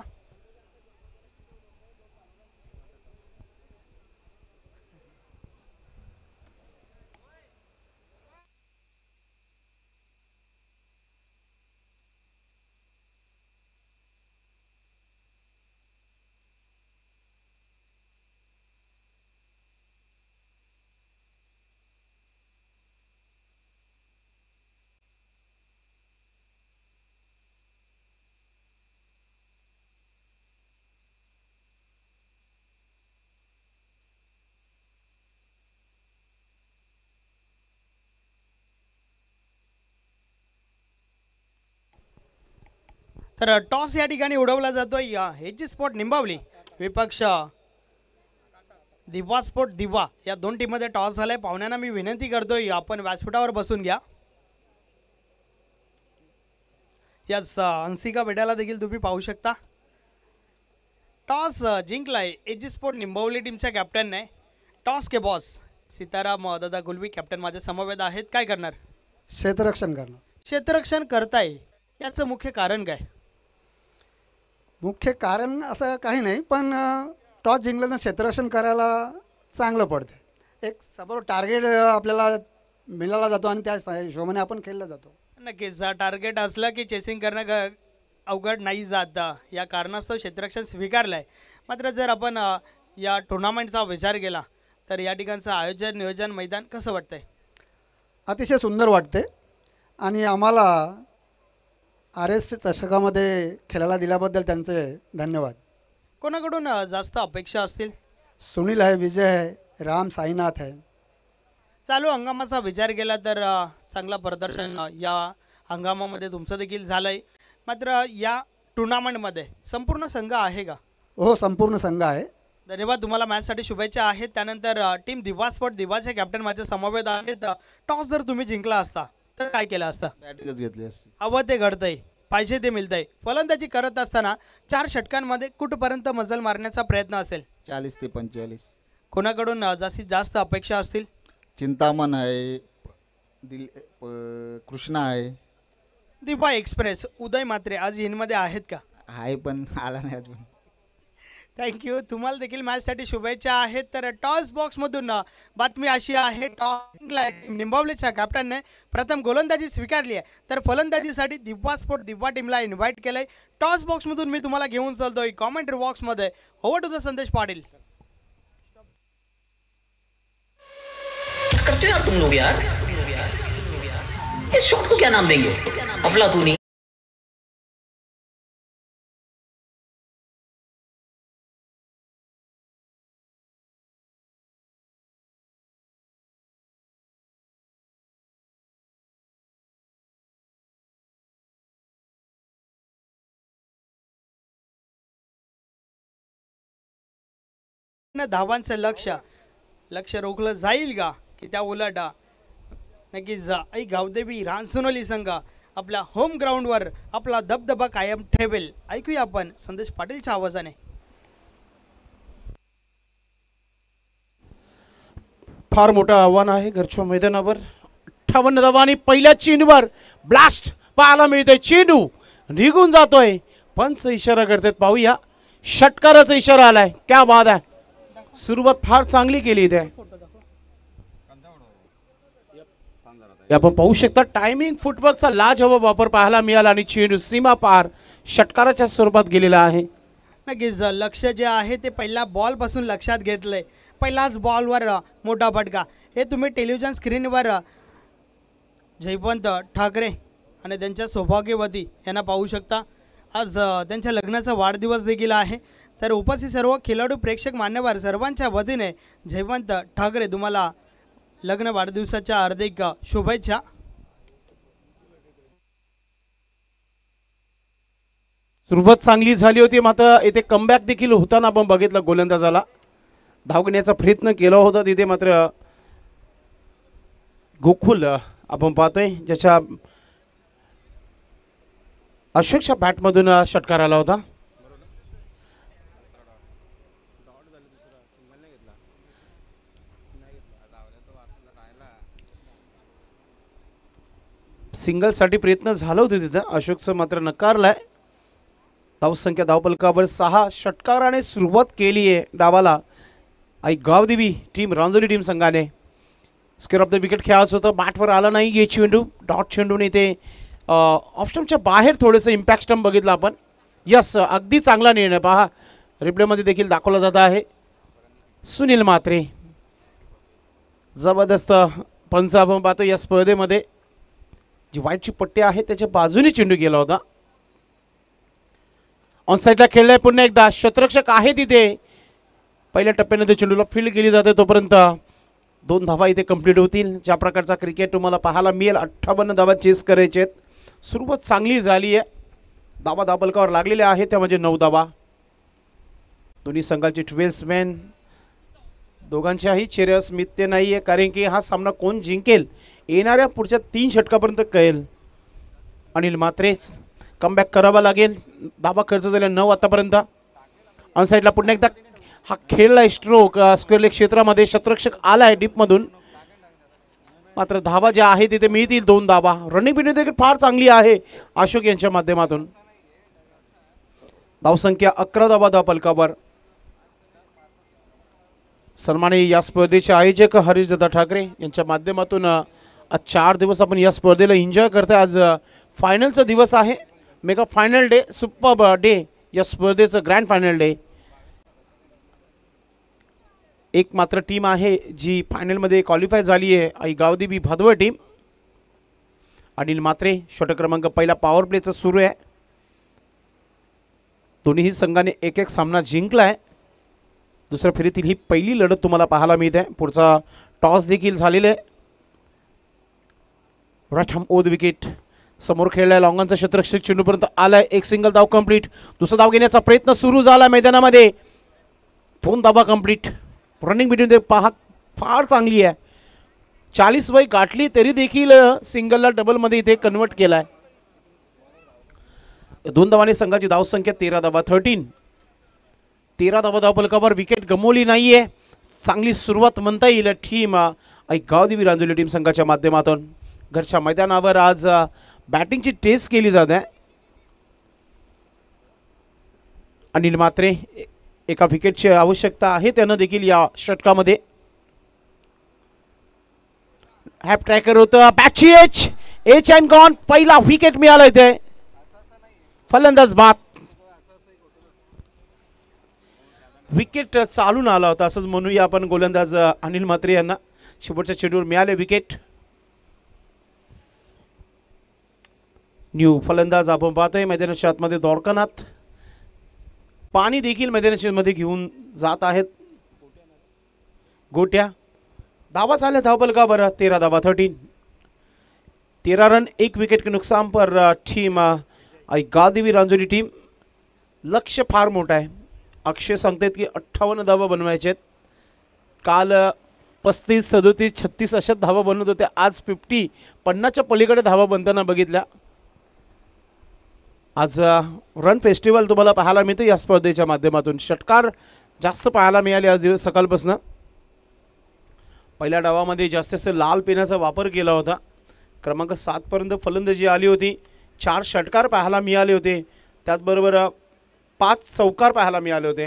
तर टॉस या ठिकाणी उडवला जातोय एजी स्पोर्ट निंबावली विपक्ष दिव्या स्पोर्ट दिव्या या दोन टीममध्ये टॉस झालाय. पाहुण्यांना मी विनंती करतोय आपण व्यासपीठावर बसून घ्या. याच अंशिका बेटाला देखील तुम्ही पाहू शकता. टॉस जिंकलाय एजी स्पोर्ट निंबावली टीमच्या कॅप्टनने. टॉस के बॉस सीताराम दादा गुलवी कॅप्टन माझ्या समवेत आहेत. काय करणार? क्षेत्ररक्षण करणं. क्षेत्ररक्षण करताय, याचं मुख्य कारण काय? मुख्य कारण असं काही नाही, पण टॉस जिंकल्यानं क्षेत्ररक्षण करायला चांगलं पडते. एक समोर टार्गेट आपल्याला मिळाला जातो आणि त्या हिशोबाने आपण खेळला जातो. नक्कीच, टार्गेट असलं की चेसिंग करणं अवघड नाही जात. या कारणास्तव क्षेत्ररक्षण स्वीकारलं आहे. मात्र जर आपण या टुर्नामेंटचा विचार केला तर या ठिकाणचं आयोजन नियोजन मैदान कसं वाटतंय? अतिशय सुंदर वाटते आणि आम्हाला RS चषकामध्ये खेळायला दिल्याबद्दल त्यांचे धन्यवाद. कोणाकडून जास्त अपेक्षा असतील? सुनील आहे, विजय आहे, राम, साईनाथ आहे. चालू हंगामाचा विचार केला तर चांगला प्रदर्शन या हंगामामध्ये तुमचं देखील झालं आहे. मात्र या टुर्नामेंटमध्ये संपूर्ण संघ आहे का? हो, संपूर्ण संघ आहे. धन्यवाद, तुम्हाला मॅचसाठी शुभेच्छा आहेत. त्यानंतर टीम दिव्या स्पोर्ट दिव्याचे कॅप्टन माझ्या समवेत आहेत. टॉस जर तुम्ही जिंकला असता तर काय केलं असतं? बॅटिंगच घेतली असती. हवं ते घडतंय, पाहिजे ते मिळतंय. फलंदाजी करत असताना 4 षटकांमध्ये कुठपर्यंत मजल मारण्याचा प्रयत्न असेल? 40 ते 45. कोणाकडून जास्तीत जास्त अपेक्षा असतील? चिंतामण आहे, कृष्णा आहे. दिव्या एक्सप्रेस उदय मात्रे आज इनमध्ये आहेत का? आहे पण आला नाही अजून. थँक्यू, तुम्हाला देखील मॅचसाठी शुभेच्छा आहेत. तर टॉस बॉक्समधून बातमी अशी आहे, निंबावलीच्या कॅप्टनने प्रथम गोलंदाजी स्वीकारली आहे, तर फलंदाजीसाठी दिव्या स्पोर्ट दिव्या टीमला इन्व्हाइट केलंय. टॉस बॉक्समधून मी तुम्हाला घेऊन चालतोय कॉमेंट्री बॉक्समध्ये. ओव्हर टू द संदेश पाटील. करते हो यार तुम लोग यार, इस शॉट को क्या नाम देंगे? अफलातूनी. धावांचं लक्ष रोखलं जाईल का की त्या उलट नक्कीच आई गावदेवी रानसोनोली संघ आपल्या होम ग्राउंडवर आपला दबदबा कायम ठेवेल? ऐकूया आपण संदेश पाटीलच्या आवाजाने. फार मोठं आव्हान आहे घरच्या मैदानावर. 58 धावा आणि पहिल्या चेंडूवर ब्लास्ट पाहायला मिळतोय. चेंडू निघून जातोय, पंच इशारा करतात. पाहूया, षटकाराचा इशारा आलाय. क्या बात आहे, सुरुवात फार चांगली केली इथे. हे आपण पाहू शकता टायमिंग फुटवर्कचा लाजवाब वापर पाहायला मिळाला आणि चेंडू सीमा पार षटकाराच्या स्वरूपात गेलेला आहे. नक्कीच लक्ष जे आहे ते पहिल्या बॉलपासून लक्षात घेतलंय. पहिलाच बॉलवर मोठा फटका. हे तुम्ही टेलिव्हिजन स्क्रीनवर जयवंत ठाकरे आणि त्यांच्या सौभाग्यवती यांना पाहू शकता. आज त्यांच्या लग्नाचा वाढदिवस देखील आहे. तर उपस्थित सर्व खेळाडू प्रेक्षक मान्यवर सर्वांच्या वतीने जयवंत ठाकरे तुम्हाला लग्न वाढदिवसाच्या हार्दिक शुभेच्छा. सुरुवात चांगली झाली होती मात्र येथे कमबॅक देखील होताना आपण बघितलं. गोलंदाजाला धाव घेण्याचा प्रयत्न केला होता तिथे मात्र गोकुल आपण पाहतोय ज्याच्या अशोकच्या बॅटमधून षटकार आला होता. सिंगलसाठी प्रयत्न झाला होता तिथं. अशोकचं मात्र नकारलाय. धावसंख्या धावपलकावर 6 षटकाराने सुरुवात केली आहे डावाला आई गावदेवी टीम रांजोली टीम संघाने. स्क्वेअर ऑफ द विकेट खेळायचं होतं. बॅटवर आला नाही हे चेंडू. डॉट चेंडूने ते ऑफ स्टंपच्या बाहेर थोडंसं इम्पॅक्ट स्टंप बघितलं आपण. यस अगदी चांगला निर्णय पहा रिप्लेमध्ये देखील दाखवला जात आहे. सुनील म्हात्रे जबरदस्त पंच आपण पाहतो या स्पर्धेमध्ये. जी व्हाईटची पट्टी आहे त्याच्या बाजूने चेंडू गेला होता. ऑन साईडला खेळलाय पुन्हा एकदा. शतरक्षक आहे तिथे. पहिल्या टप्प्यामध्ये चेंडूला फील्ड केली जाते तोपर्यंत 2 धावा इथे कंप्लीट होतील. ज्या प्रकारचा क्रिकेट तुम्हाला पाहायला मिळेल. 58 धावा चेस करायचे आहेत. सुरुवात चांगली झाली आहे. धावा धावपलकावर लागलेल्या आहेत त्यामध्ये 9 धावा. दोन्ही संघाचे 12 मॅन दोघांच्याही चेहऱ्यावर स्मित नाही आहे कारण की हा सामना कोण जिंकेल येणाऱ्या पुढच्या 3 षटकापर्यंत कळेल. अनिल म्हात्रेच कमबॅक करावा लागेल. धावा खर्च झाल्या 9 आतापर्यंत. ऑन साईडला पुन्हा एकदा हा खेळलाय स्ट्रोक स्क्वेअर लेग क्षेत्रामध्ये. शतरक्षक आलाय डीपमधून मात्र धावा ज्या आहे तिथे मिळतील 2 धावा. रनिंग बिनिंग देखील फार चांगली आहे अशोक यांच्या माध्यमातून. धावसंख्या 11 धावा धावपलकावर. सन्माननीय या स्पर्धेचे आयोजक हरीशदादा ठाकरे यांच्या माध्यमातून आज 4 दिवस आपण या स्पर्धेला एन्जॉय करतोय. आज फायनलचा दिवस आहे. Mega final day super day या स्पर्धेचं ग्रँड फायनल डे. एक मात्र टीम आहे जी फायनलमध्ये क्वालिफाय झाली आहे आई गावदेवी भादवड टीम. अनिल म्हात्रे षटक क्रमांक पहिला पॉवर प्लेचा सुरू आहे. दोन्हीही संघाने एक सामना जिंकला आहे. दुसऱ्या फेरीतील ही पहिली लढत तुम्हाला पाहायला मिळते आहे. पुढचा टॉस देखील झालेला आहे. राईट हॅम ओद विकेट समोर खेळलाय. लॉंगनचा शतरक्षक चेंडूपर्यंत आलाय. एक सिंगल धाव कंप्लीट. दुसरा धाव घेण्याचा प्रयत्न सुरू झाला मैदानामध्ये. 2 धावा कंप्लीट. रनिंग बिटवीन पहा फार चांगली आहे. 40 वय गाठली तरी देखील सिंगलला डबलमध्ये इथे कन्वर्ट केलाय. 2 धावांनी संघाची धावसंख्या 13 धावा 13 धावा धावपलकावर. विकेट गमावली नाहीये. चांगली सुरुवात म्हणता येईल टीम गावदेवी रांजोली टीम संघाच्या माध्यमातून. घरच्या मैदानावर आज बॅटिंगची टेस्ट केली जाते. अनिल म्हात्रे एका विकेटची आवश्यकता आहे त्यानं देखील या षटकामध्ये. हॅप ट्रॅकर होतं. बॅटची एच अँड गॉन. पहिला विकेट मिळाला इथे. फलंदाज बाद. विकेट चालून आला होता असंच म्हणूया आपण. गोलंदाज अनिल म्हात्रे यांना शेवटच्या चेंडूवर मिळाले विकेट. न्यू फलंदाज आपण पाहतोय मैदानाच्या आतमध्ये द्वारकानाथ. पाणी देखील मैदानाच्या मध्ये घेऊन जात आहेत. गोट्या धावा झाल्या धावपलकावर 13 धावा 13 रन 1 विकेट के नुकसान पर टीम गावदेवी रांजोली टीम. लक्ष्य फार मोठं आहे. अक्षय सांगतात की 58 धावा बनवायचे आहेत. काल 35 37 36 अशा धावा बनवत होत्या. आज 50च्या पलीकडे धावा बनताना बघितल्या. आज रन फेस्टिवल तुम्हाला पाहायला मिळते या स्पर्धेच्या माध्यमातून. षटकार जास्त पाहायला मिळाले आज दिवस सकाळपासून. पहिल्या डावामध्ये जास्तीत लाल पेनाचा वापर केला होता. क्रमांक 7 पर्यंत फलंदाजी आली होती. 4 षटकार पाहायला मिळाले होते. त्याचबरोबर 5 चौकार पाहायला मिळाले होते.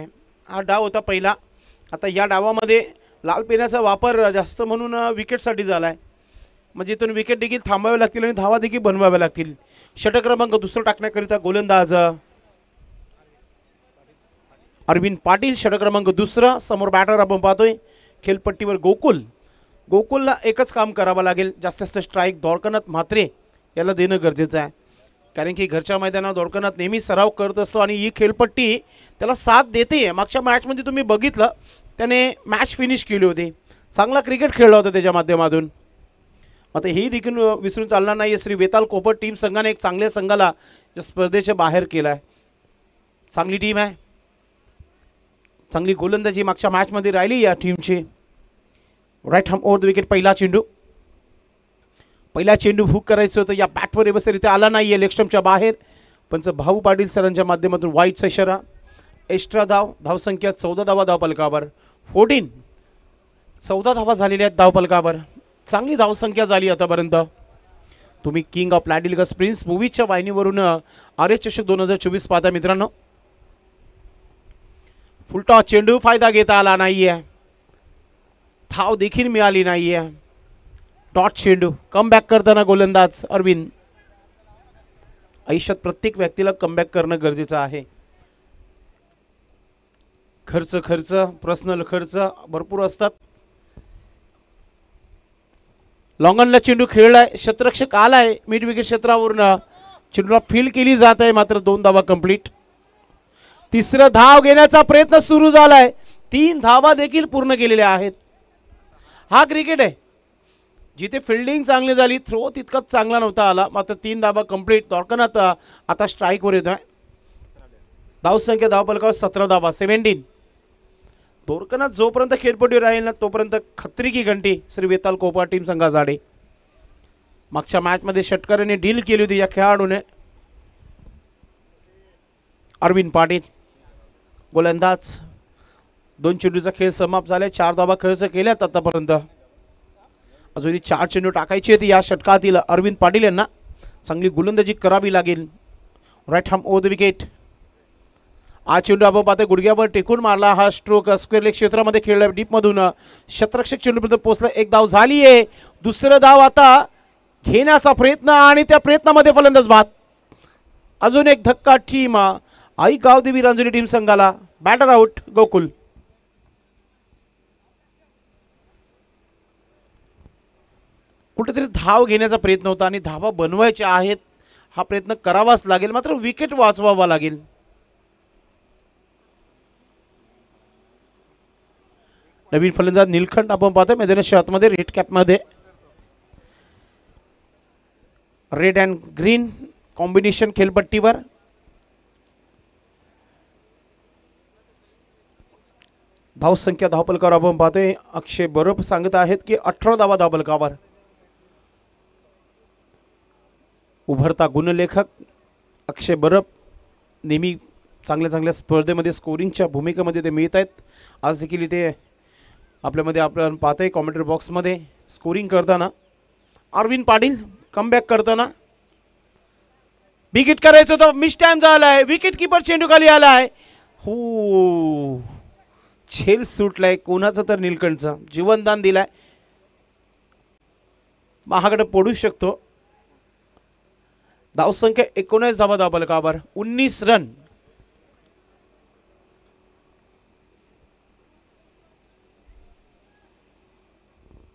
हा डाव होता पहिला. आता या डावामध्ये लाल पेनाचा वापर जास्त म्हणून विकेटसाठी झाला आहे. म्हणजे इथून विकेट देखील थांबावे लागतील आणि धावा देखील बनवाव्या लागतील. षटक क्रमांक दुसरा टाकण्याकरिता गोलंदाज अरविंद पाटील. षटक क्रमांक दुसरा. समोर बॅटर आपण पाहतोय खेळपट्टीवर गोकुल. गोकुलला एकच काम करावं लागेल, जास्तीत जास्त स्ट्राईक द्वारकानाथ म्हात्रे याला देणं गरजेचं आहे, कारण की घरच्या मैदानावर द्वारकानाथ नेहमी सराव करत असतो आणि ही खेळपट्टी त्याला साथ देते. मागच्या मॅचमध्ये तुम्ही बघितलं त्याने मॅच फिनिश केली होती, चांगला क्रिकेट खेळला होता त्याच्या माध्यमातून. आता ही देखील विसरून चालणार नाही. श्री वेताल कोपर टीम संघाने एक चांगल्या संघाला या स्पर्धेच्या बाहेर केला आहे. चांगली टीम आहे, चांगली गोलंदाजी मागच्या मॅचमध्ये राहिली या टीमची. Right arm over the wicket. पहिला चेंडू हुक करायचं होतं, या बॅटवर व्यवस्थितरित्या आला नाही आहे लेगस्टम्पच्या बाहेर. पंच भाऊ पाटील सरांच्या माध्यमातून वाईटचा इशारा. एक्स्ट्रा धावसंख्या 14 धावा धावपलकावर. 14 धावा झालेल्या आहेत धावपलकावर. चांगली धावसंख्या झाली आतापर्यंत. तुम्ही किंग ऑफ लॅडिलगस प्रिन्स मूवीच्या वाहिनीवरून आर्य चषक 2024 पाहता मित्रांनो. फुलटॉस चेंडू फायदा घेता आला नाहीये, धाव देखील मिळाली नाहीये. टॉट चेंडू. कमबॅक करताना गोलंदाज अरविंद. आयुष्यात प्रत्येक व्यक्तीला कमबॅक करणं गरजेचं आहे. खर्च पर्सनल खर्च भरपूर असतात. लॉंगनला चेंडू खेळलाय, क्षेत्ररक्षक आलाय मिड विकेट क्षेत्रावरून. चेंडूला फील्ड केली जात आहे, मात्र 2 धावा कंप्लीट. तिसरं धाव घेण्याचा प्रयत्न सुरू झालाय, 3 धावा देखील पूर्ण केलेल्या आहेत. हा क्रिकेट आहे जिथे फिल्डिंग चांगली झाली, थ्रो तितकाच चांगला नव्हता आला, मात्र 3 धावा कंप्लीट. द्वारकानाथ आता स्ट्राईकवर येतोय. धावसंख्या धावपलकावर 17 धावा 17. द्वारकानाथ जोपर्यंत खेळपट्टीवर राहील ना तोपर्यंत खत्री की घंटी श्री वेताल कोपर टीम संघासाठी. मागच्या मॅचमध्ये षटकाराने डील केली होती या खेळाडूने. अरविंद पाटील गोलंदाज. 2 चेंडूचा खेळ समाप्त झाला. 4 धावा खर्च केल्यात आतापर्यंत. अजूनही 4 चेंडू टाकायचे आहेत या षटकातील अरविंद पाटील यांना. चांगली गोलंदाजी करावी लागेल. Right arm over the wicket. हा चेंडू आपण पाहतोय गुडघ्यावर टेकून मारला. हा स्ट्रोक स्क्वेअर लेग क्षेत्रामध्ये खेळला डीपमधून. क्षेत्ररक्षक चेंडूपर्यंत पोहोचला. 1 धाव झाली आहे. दुसरं धाव आता घेण्याचा प्रयत्न आणि त्या प्रयत्नामध्ये फलंदाज बाद. अजून एक धक्का टीम आई गावदेवी रांजणी टीम संघाला. Batter out Gokul. कुठेतरी धाव घेण्याचा प्रयत्न होता आणि धावा बनवायच्या आहेत, हा प्रयत्न करावाच लागेल, मात्र विकेट वाचवावा लागेल. नवीन फलंदाज निलखंड आपण पाहतोय मैदानाच्या आतमध्ये रेड कॅपमध्ये. रेड अँड ग्रीन कॉम्बिनेशन खेळपट्टीवर. धावसंख्या धावपलकावर आपण पाहतोय अक्षय बरोबर सांगत आहेत की 18 धावा धावपलकावर. उभरता गुणलेखक अक्षय बरब नेहमी चांगल्या स्पर्धेमध्ये स्कोरिंगच्या भूमिकेमध्ये ते मिळत आहेत. आज देखील इथे आपल्यामध्ये आपण पाहतोय कॉमेंट्री बॉक्समध्ये स्कोरिंग करताना. अरविंद पाटील कमबॅक करताना. विकेट करायचं होतं, मिस टाइम झालाय. विकेट किपर चेंडू खाली आलाय. हो, झेल सुटलाय कोणाचं तर निलकंठचा. जीवनदान दिलाय, महागडं पडू शकतो. धावसंख्या 19 धावा धावपलकावर. 19 रन.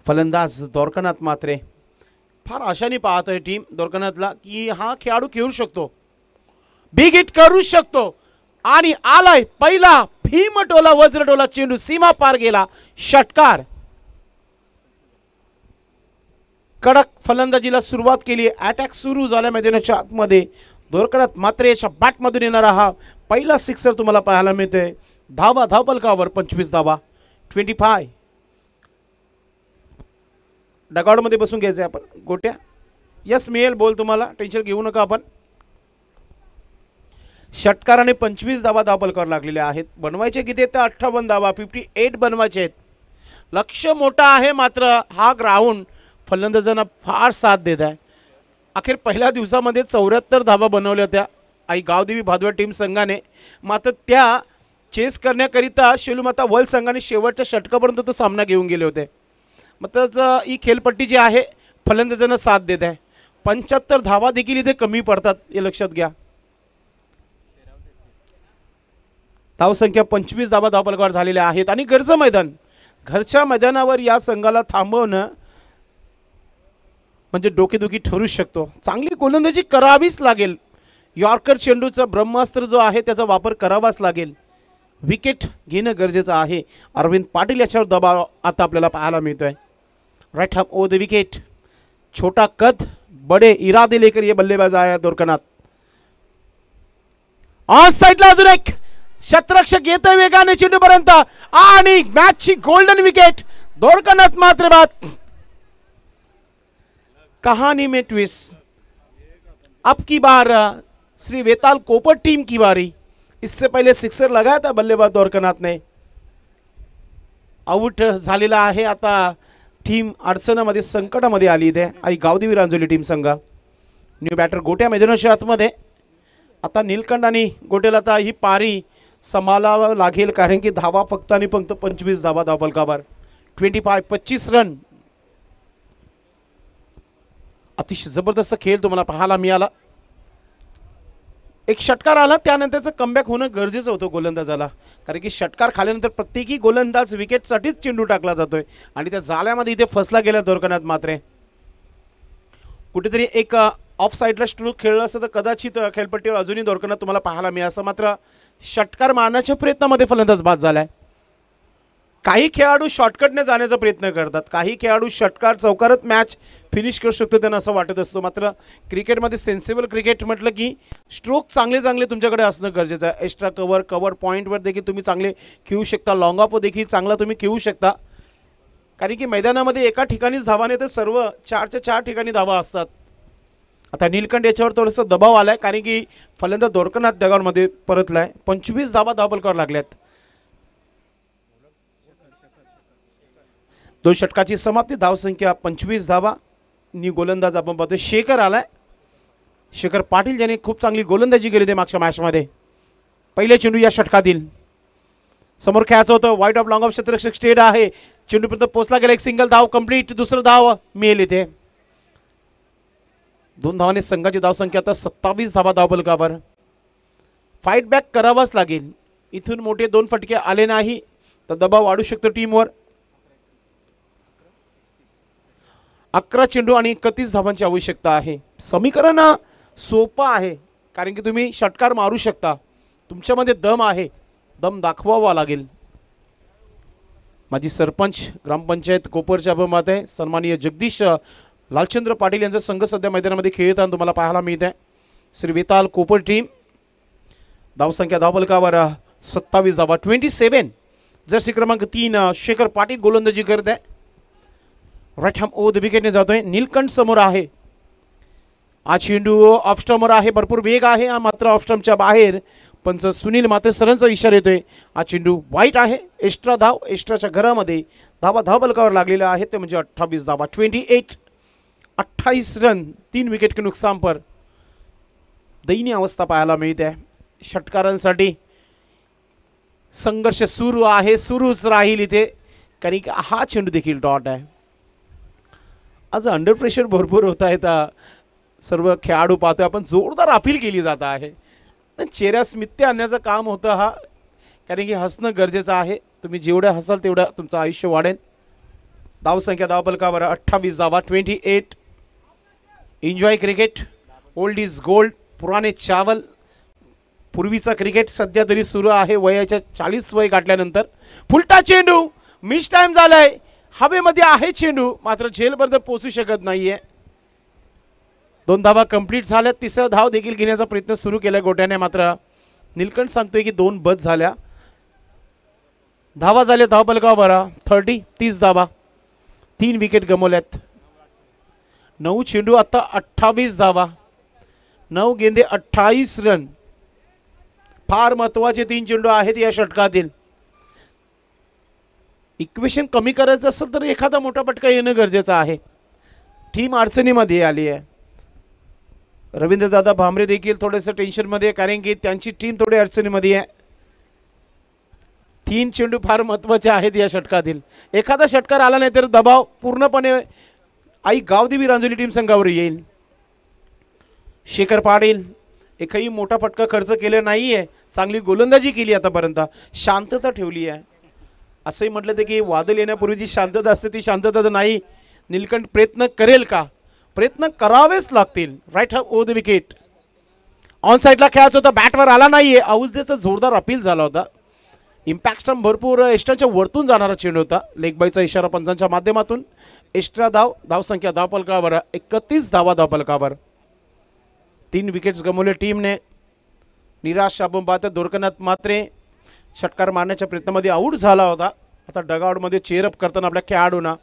फलंदाज द्वारकानाथ म्हात्रे. फार आशाने पाहतोय टीम द्वारकानाथला की हा खेळाडू खेळू शकतो, बिग हिट करू शकतो. आणि आलाय पहिला भीमटोला वज्रटोला चेंडू सीमा पार गेला. षटकार. कडक फलंदाजीला सुरुवात केली. अटॅक सुरू झाला मैदानाच्या आतमध्ये. द्वारकानाथ म्हात्रे याच्या बॅटमधून येणारा हा पहिला सिक्सर तुम्हाला पाहायला मिळतोय. धावा धावपलकावर 25 धावा 25. डगआउटमध्ये बसून घ्यायचंय आपण गोट्या. यस मिळेल बॉल तुम्हाला, टेन्शन घेऊ नका आपण. षटकाराने 25 धावा धावपलकावर लागलेल्या आहेत. बनवायचे किती आहेत? 58 धावा 58 बनवायचे आहेत. लक्ष मोठा आहे, मात्र हा ग्राउंड फलंदाजांना फार साथ देत आहे. अखेर पहिल्या दिवसामध्ये 74 धावा बनवल्या होत्या आई गावदेवी भादवड टीम संघाने, मात्र त्या चेस करण्याकरिता शेलूमाता वर्ल्ड संघाने शेवटच्या षटकापर्यंत तो सामना घेऊन गेले होते. मात्र ही खेळपट्टी जी आहे फलंदाजांना साथ देत आहे. 75 धावा देखील इथे कमी पडतात हे लक्षात घ्या. धावसंख्या 25 धावा धावफलकावर झालेल्या आहेत आणि घरचं मैदान, घरच्या मैदानावर या संघाला थांबवणं म्हणजे डोकेदुखी ठरू शकतो. चांगली गोलंदाजी करावीच लागेल. यॉर्कर चेंडूचा ब्रह्मास्त्र जो आहे त्याचा वापर करावाच लागेल. विकेट घेणं गरजेचं आहे. अरविंद पाटील याच्यावर दबाव आता आपल्याला पाहायला मिळतोय. Right hand over the wicket. छोटा कद बड़े इरादे लेकर ये बल्लेबाज आया दोरकनाथ. ऑन साइडला अजून एक शतरक्षक येतोय वेगाने चेंडूपर्यंत आणि मॅचची गोल्डन विकेट. दोरकनाथ मात्र बाद. कहानी में ट्विस्ट. अब की बार श्री वेताल कोपर टीम की बारी. इससे पहले सिक्सर लगाया था बल्लेबाज दोरकनाथ ने. आउट झालेला आहे. आता टीम अडचणीमध्ये संकटामध्ये आली इथे आई गावदेवी रांजोली टीम संघ. न्यू बॅटर गोट्या मैदानाच्या आतमध्ये. आता नीलकंठ आणि गोटेला आता ही पारी सांभाळावं लागेल कारण की धावा फक्त आणि फक्त 25 धावा धावफलकावर. 25 रन. अतिशय जबरदस्त खेळ तुम्हाला पाहायला मिळाला. एक षटकार आला त्यानंतरचं कमबॅक होणं गरजेचं होतं गोलंदाजाला कारण की षटकार खाल्यानंतर प्रत्येकी गोलंदाज विकेटसाठीच चेंडू टाकला जातोय आणि त्या जाळ्यामध्ये इथे फसला गेला दोरकनाथ मात्र. कुठेतरी एक ऑफ साईडला स्ट्रोक खेळला असतं तर कदाचित खेळपट्टीवर अजूनही दोरकनाथ तुम्हाला पाहायला मिळालं. मात्र षटकार मारण्याच्या प्रयत्नामध्ये फलंदाज बाद झालाय. काही खेळाडू शॉर्टकटने जाण्याचा प्रयत्न करतात, काही खेळाडू षटकार चौकारात मॅच फिनिश करू शकतो त्यांना असं वाटत असतो. मात्र क्रिकेटमध्ये सेन्सिबल क्रिकेट म्हटलं की स्ट्रोक चांगले चांगले तुमच्याकडे असणं गरजेचं आहे. एक्स्ट्रा कव्हर पॉईंटवर देखील तुम्ही चांगले खेळू शकता. लॉंग ऑफ देखील चांगला तुम्ही खेळू शकता कारण की मैदानामध्ये एका ठिकाणीच धावा नाही तर सर्व 4च्या 4 ठिकाणी धावा असतात. आता नीलकंठ याच्यावर थोडंसं दबाव आलाय कारण की फलंदाज दोरकनाथ डगॉनमध्ये परतलाय. 25 धावा धावफलकावर लागल्यात. 2 षटकाची समाप्ती. धावसंख्या 25 धावा. नी गोलंदाज आपण पाहतोय शेखर आलाय. शेखर पाटील ज्याने खूप चांगली गोलंदाजी केली होती मागच्या मॅचमध्ये. पहिले चेंडू या षटकातील. समोर खेळायचं होतं. वाईट ऑफ लॉंग ऑफ क्षेत्ररक्षक स्टेट आहे. चेंडूपर्यंत पोहोचला गेला. एक सिंगल धाव कंप्लीट. दुसरं धाव मिळेल इथे. 2 धावाने संघाची धावसंख्या आता 27 धावा धावफलकावर. फाईट बॅक करावाच लागेल. इथून मोठे 2 फटके आले नाही तर दबाव वाढू शकतो टीमवर. 11 चेंडू आणि 31 धावांची आवश्यकता आहे. समीकरण सोपं आहे कारण की तुम्ही षटकार मारू शकता. तुमच्यामध्ये दम आहे. दम दाखवावा लागेल. माजी सरपंच ग्रामपंचायत कोपरच्या अभिमत आहे सन्माननीय जगदीश लालचंद्र पाटील यांचा संघ सध्या मैदानामध्ये खेळताना तुम्हाला पाहायला मिळत आहे. श्री वेताल कोपर टीम. धावसंख्या धावफलकावर 27 धावा. 27. जर्सी क्रमांक 3 शेखर पाटील गोलंदाजी करत आहे. राईट हॅम ओव्हर द विकेटने जातोय. नीलकंठ समोर आहे. हा चेंडू ऑफस्टम्पवर आहे. भरपूर वेग आहे मात्र ऑफस्टम्पच्या बाहेर. पंच सुनील मात्र सरांचा इशारा येतोय. हा चेंडू वाईट आहे. एक्स्ट्रा धाव. एक्स्ट्राच्या घरामध्ये धावा धावफलकावर लागलेला आहे ते म्हणजे 28 धावा. 28 रन. 3 विकेट के नुकसान पर. दयनीय अवस्था पाहायला मिळते. षटकारांसाठी संघर्ष सुरू आहे. सुरूच राहील इथे कारण की हा चेंडू देखील डॉट आहे. आज अंडर प्रेशर भरपूर होत आहेत. सर्व खेळाडू पाहतोय आपण. जोरदार अपील केली जात आहे. चेहऱ्या स्मित्य आणण्याचं काम होतं हा कारण की हसणं गरजेचं आहे. तुम्ही जेवढं हसाल तेवढं तुमचं आयुष्य वाढेल. धावसंख्या धावफलकावर 28 धावा. 28. Enjoy cricket. Old is gold. पुराणे चावल. पूर्वीचा क्रिकेट सध्या तरी सुरू आहे वयाच्या 40 वय गाठल्यानंतर. फुलटा चेंडू. मिस टाइम झालाय. हवेमध्ये आहे चेंडू मात्र झेलपर्यंत पोहोचू शकत नाहीये. 2 धावा कंप्लीट झाल्या. 3रा धाव देखील घेण्याचा प्रयत्न सुरू केला गोट्याने मात्र नीलकंठ सांगतोय की 2 बद झाल्या. धावा झाल्या धावफलकावर 30 धावा. 3 विकेट गमावल्यात. 9 चेंडू आता 28 धावा. 9 गेंदे 28 रन. फार महत्वाचे 3 चेंडू आहेत या षटकातील. इक्वेशन कमी करायचं असेल तर एखादा मोठा फटका येणं गरजेचं आहे. टीम अडचणीमध्ये आली आहे. रवींद्रदादा भांबरे देखील थोडेसे टेन्शनमध्ये कारण की त्यांची टीम थोडी अडचणीमध्ये आहे. 3 चेंडू फार महत्त्वाचे आहेत या षटकातील. एखादा षटकार आला नाही तर दबाव पूर्णपणे आई गावदेवी रांजोली टीम संघावर येईल. शेखर पाटील एकही मोठा फटका खर्च केला नाहीये, चांगली गोलंदाजी केली आतापर्यंत, शांतता ठेवली आहे. असंही म्हटलं ते की वादळ येण्यापूर्वी जी शांतता असते ती शांतता तर नाही. नीलकंठ प्रयत्न करेल का? प्रयत्न करावेच लागतील. Right arm over the wicket. On साईडला खेळायचं होता, बॅटवर आला नाहीये. आउसदेचा जोरदार अपील झाला होता. इम्पॅक्ट स्टंप भरपूर एस्ट्राच्या वरतून जाणारा चेंडू होता. लेग बायचा इशारा पंचांच्या माध्यमातून. एक्स्ट्रा धाव, धावसंख्या धावफलकावर 31 धावा धावफलकावर. 3 विकेट्स गमावले टीमने. निराश आपण पाहतो दोरकनाथ मात्रे षटकार मारण्याच्या प्रयत्नामध्ये आऊट झाला होता. आता डगआउटमध्ये चेअरअप करताना आपल्या खेळाडूंना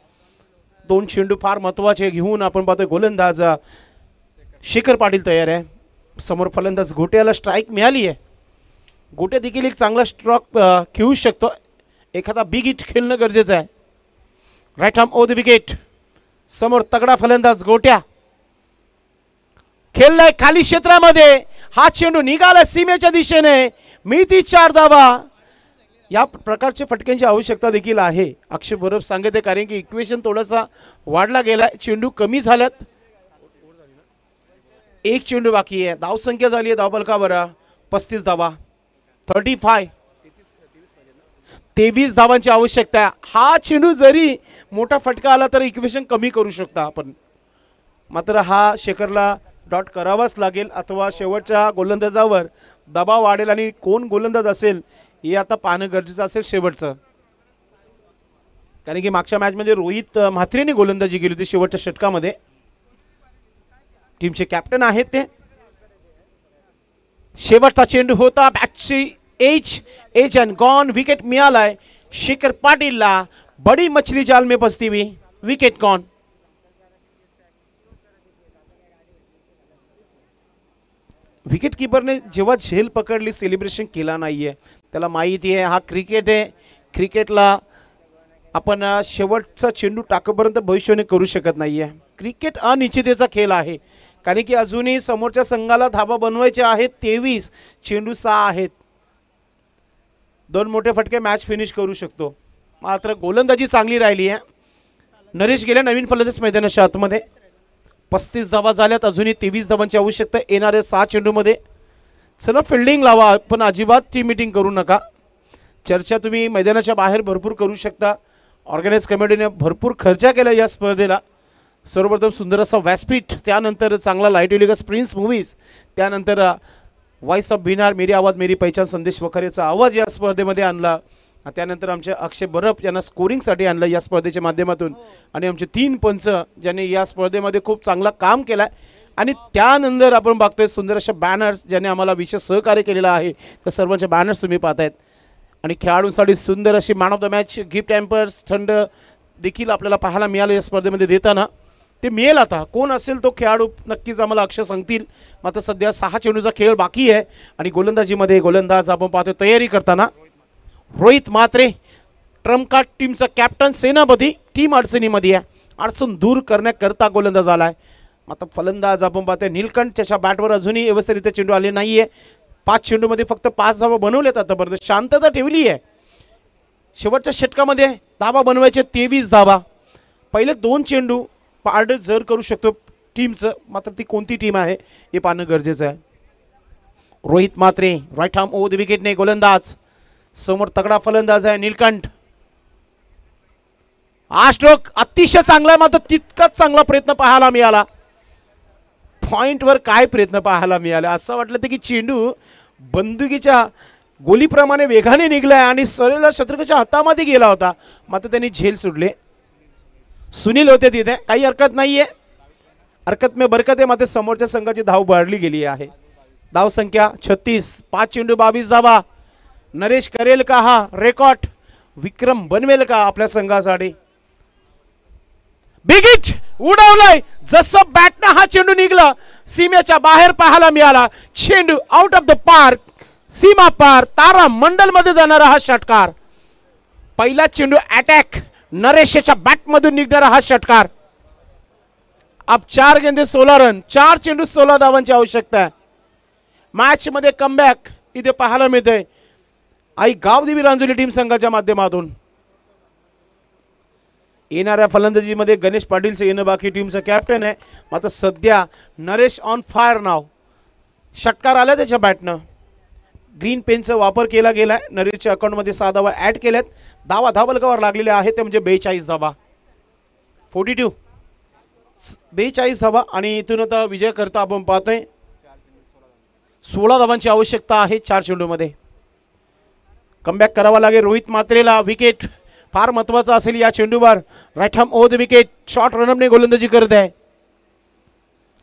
2 चेंडू फार महत्त्वाचे घेऊन आपण पाहतोय गोलंदाज शेखर पाटील तयार आहे. समोर फलंदाज घोट्याला स्ट्राईक मिळाली आहे. गोटे देखील एक चांगला स्ट्रोक खेळू शकतो. एखादा बिग हिट खेळणं गरजेचं आहे. Right arm over the wicket. समोर तगडा फलंदाज गोट्या खेळलाय खाली क्षेत्रामध्ये. हा चेंडू निघाला सीमेच्या दिशेने. मिती 4 धावा. या प्रकारचे फटक्यांची आवश्यकता देखील आहे. अक्षय बरोबर सांगते कारण की इक्वेशन थोडासा वाढला गेलाय. चेंडू कमी झाल्यात. 1 चेंडू बाकी आहे. धावसंख्या झाली आहे धावफलकावर 35 धावा. 35 23 धावांची आवश्यकता आहे. हा चेंडू जरी मोठा फटका आला तर इक्वेशन कमी करू शकता आपण. मात्र हा शेखरला डॉट करावाच लागेल अथवा शेवटच्या गोलंदाजावर दबाव वाढेल आणि कोण गोलंदाज असेल हे आता पाहणं गरजेचं असेल शेवटचं. कारण की मागच्या मॅचमध्ये रोहित म्हात्रेने गोलंदाजी केली होती शेवटच्या षटकामध्ये. टीमचे कॅप्टन आहेत ते. शेवटचा चेंडू होता. बॅटची एज अँड गॉन. विकेट मिळालाय शेखर पाटीलला. बडी मछली जाल में फंसती हुई. Wicket gone. विकेट कीपरने जेव्हा झेल पकडली सेलिब्रेशन केला नाहीये. त्याला माहिती आहे हा क्रिकेट आहे. क्रिकेटला आपण शेवटचा चेंडू टाकेपर्यंत भविष्याने करू शकत नाहीये. क्रिकेट अनिश्चिततेचा खेळ आहे. कारण की अजूनही समोरच्या संघाला धाबा बनवायचे आहेत. 23 चेंडू 6 आहेत. 2 मोठे फटके मॅच फिनिश करू शकतो. मात्र गोलंदाजी चांगली राहिली आहे. नरेश गेल्या नवीन फलंदाज मैदानाच्या आतमध्ये. 35 धावा झाल्यात. अजूनही 23 धावांची आवश्यकता येणाऱ्या 6 चेंडूमध्ये. चला फिल्डिंग लावा पण अजिबात टीम मीटिंग करू नका. चर्चा तुम्ही मैदानाच्या बाहेर भरपूर करू शकता. ऑर्गनाइज कमिटीने भरपूर खर्च केला या स्पर्धेला. सर्वप्रथम सुंदर असा व्यासपीठ, त्यानंतर चांगला लाईट युलिगस प्रिन्स मूवीज, त्यानंतर वॉइस ऑफ बिनार मेरी आवाज मेरी पहिचान संदेश वखारेचा आवाज या स्पर्धेमध्ये आणला. त्यानंतर आमचे अक्षय बरफ यांना स्कोरिंगसाठी आणलं या स्पर्धेच्या माध्यमातून. आणि आमचे 3 पंच ज्यांनी या स्पर्धेमध्ये खूप चांगला काम केलं आहे. आणि त्यानंतर आपण बघतोय सुंदर अशा बॅनर्स ज्यांनी आम्हाला विशेष सहकार्य केलेलं आहे. तर सर्वांचे बॅनर्स तुम्ही पाहतायत. आणि खेळाडूंसाठी सुंदर अशी man of the match gift hampers थंड देखील आपल्याला पाहायला मिळालं या स्पर्धेमध्ये देताना. ते मिळेल आता. कोण असेल तो खेळाडू नक्कीच आम्हाला अक्षय सांगतील. मात्र सध्या 6 चेंडूचा खेळ बाकी आहे. आणि गोलंदाजीमध्ये गोलंदाज आपण पाहतो तयारी करताना रोहित म्हात्रे, ट्रम्प कार्ड टीमचा कॅप्टन, सेनापती. टीम अडचणीमध्ये आहे. अडचण दूर करण्याकरता गोलंदाज आलाय. मात्र फलंदाज आपण पाहतोय नीलकंठ. त्याच्या बॅटवर अजूनही व्यवस्थितरित्या चेंडू आले नाहीये. 5 चेंडूमध्ये फक्त 5 धावा बनवल्यात आतापर्यंत. शांतता ठेवली आहे. शेवटच्या षटकामध्ये धावा बनवायचे 23 धावा. पहिले 2 चेंडू पारड जर करू शकतो टीमचं. मात्र ती कोणती टीम आहे हे पाहणं गरजेचं आहे. Rohit Mhatre right arm over the विकेटने गोलंदाज. समोर तगडा फलंदाज आहे नीलकंठ. हा स्ट्रोक अतिशय चांगला आहे. मात्र तितकाच चांगला प्रयत्न पाहायला मिळाला. पॉइंटवर काय प्रयत्न पाहायला मिळाला. असं वाटलं की चेंडू बंदुकीच्या गोलीप्रमाणे वेगाने निघलाय आणि सरळ शत्रुघ्नच्या हातामध्ये गेला होता. मात्र त्यांनी झेल सोडले. सुनील होते तिथे. काही हरकत नाहीये. हरकत में बरकत आहे. मात्र समोरच्या संघाची धाव वाढली गेली आहे. धाव संख्या 36. 5 चेंडू 22 धावा. नरेश करेल का हा रेकॉर्ड? विक्रम बनवेल का आपल्या संघासाठी? बिग हिट उडवलाय. जसं बॅटनं हा चेंडू निघला सीमेच्या बाहेर पाहायला मिळाला. चेंडू आउट ऑफ द पार्क. सीमा पार तारा मंडल मध्ये जाणारा हा षटकार. पहिला चेंडू अटॅक नरेशच्या बॅट मधून निघणारा हा षटकार. अब 4 गेंदे 16 रन. 4 चेंडू 16 धावांची आवश्यकता आहे. मॅच मध्ये कमबॅक इथे पाहायला मिळते आई गावदेवी रांजोली टीम संघाच्या माध्यमातून. येणाऱ्या फलंदाजीमध्ये गणेश पाटीलचं येणं बाकी, टीमचा कॅप्टन आहे. मात्र सध्या नरेश ऑन फायर नाव, षटकार आला त्याच्या बॅटनं. ग्रीन पेनचा वापर केला गेलाय. नरेशच्या अकाउंटमध्ये 6 धावा ॲड केल्यात. धाबलकावर लागलेले आहेत ते म्हणजे 42 धावा, 42 42 धावा. आणि इथून आता विजय करता आपण पाहतोय 16 धावांची आवश्यकता आहे 4 चेंडूमध्ये. कमबॅक करावा लागेल रोहित मात्रेला. विकेट फार महत्वाचा असेल या चेंडूवर. Right arm over the wicket. Short रनअपने गोलंदाजी करत आहे.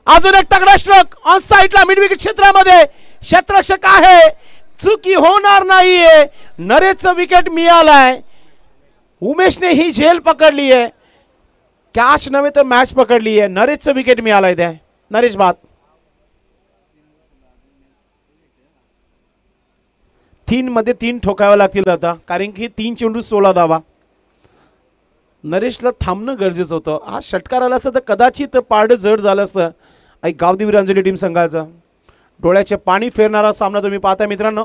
अजून एक तगडा स्ट्रोक ऑन साईडला मिड विकेट क्षेत्रामध्ये. क्षेत्ररक्षक आहे, चुकी होणार नाहीये. नरेशचं विकेट मिळालाय. उमेशने ही झेल पकडली आहे, कॅच नव्हे तर मॅच पकडली आहे. नरेशचं विकेट मिळालाय त्या. नरेश बाद. 3 मध्ये 3 ठोकावे लागतील आता, कारण की 3 चेंडू 16 धावा. नरेशला थांबणं गरजेचं होतं. हा षटकार आला असतं तर कदाचित पारडं जड झालं असतं. एक गावदेवी रांजोली टीम संघाचा डोळ्याचे पाणी फेरणारा सामना तुम्ही पाहताय मित्रांनो.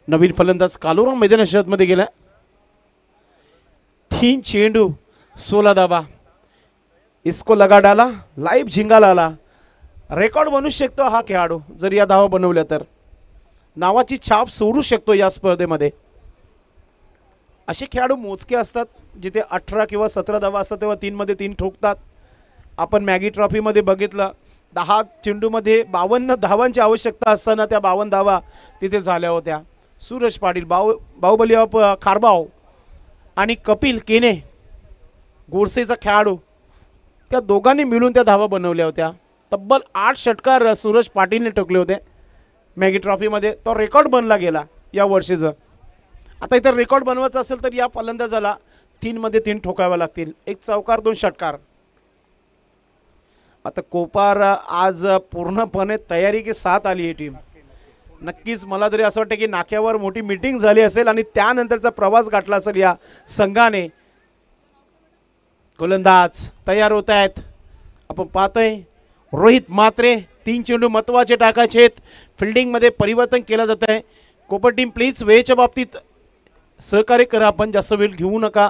नवीन फलंदाज कालोराम मैदान मध्ये गेला. 3 चेंडू 16 धावा. इसको लगा डाला, लाईव्ह झिंगाला आला. रेकॉर्ड बनवू शकतो हा खेळाडू जर या धावा बनवल्या तर. नावाची छाप सोडू शकतो या स्पर्धेमध्ये. असे खेळाडू मोजके असतात जिथे 18 किंवा 17 धावा असतात तेव्हा 3 मध्ये 3 ठोकतात. आपण मॅगी ट्रॉफीमध्ये बघितलं 10 चेंडूमध्ये 52 धावांची आवश्यकता असताना त्या 52 धावा तिथे झाल्या होत्या. सूरज पाटील बाहुबली ऑफ खारबाव आणि कपिल केने गोरसेचा खेळाडू, त्या दोघांनी मिळून त्या धावा बनवल्या होत्या. तब्बल 8 षटकार सूरज पाटीलने ठोकले होते मॅगी ट्रॉफीमध्ये. तो रेकॉर्ड बनला गेला या वर्षीचा. आता इतर रेकॉर्ड बनवायचा असेल तर या फलंदाजाला 3 मध्ये 3 ठोकावे लागतील. 1 चौकार 2 षटकार. आता कोपार आज पूर्णपणे तयारी के साथ आली ही टीम. नक्कीच मला तरी असं वाटतं की नाक्यावर मोठी मीटिंग झाली असेल आणि त्यानंतरचा प्रवास गाठला असेल या संघाने. गोलंदाज तयार होत आहेत. आपण पाहतोय रोहित मात्रे. 3 चेंडू महत्वाचे टाकायचे आहेत. फिल्डिंगमध्ये परिवर्तन केलं जात आहे. कोपर टीम प्लीज वेळेच्या बाबतीत सहकार्य करा. आपण जास्त वेळ घेऊ नका.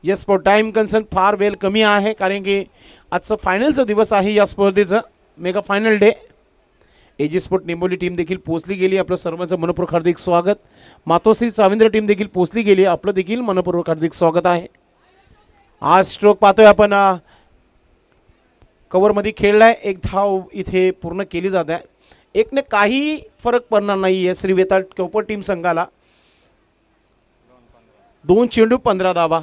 येस फॉर टाईम कन्सर्न फार वेळ कमी आहे, कारण की आजचं फायनलचा दिवस आहे या स्पर्धेचं, mega final day. AG sport Nimboli team देखील पोहोचली गेली. आपलं सर्वांचं मनपूर्वक हार्दिक स्वागत. मातोश्री चाविंद्र टीम देखील पोहोचली गेली. आपलं देखील मनपूर्वक हार्दिक स्वागत आहे. आज स्ट्रोक पाहतोय आपण कव्हरमध्ये खेळलाय. 1 धाव इथे पूर्ण केली जात आहे. एकने काही फरक पडणार नाही आहे श्री वेताळ कोपर टीम संघाला. 2 चेंडू 15 धावा.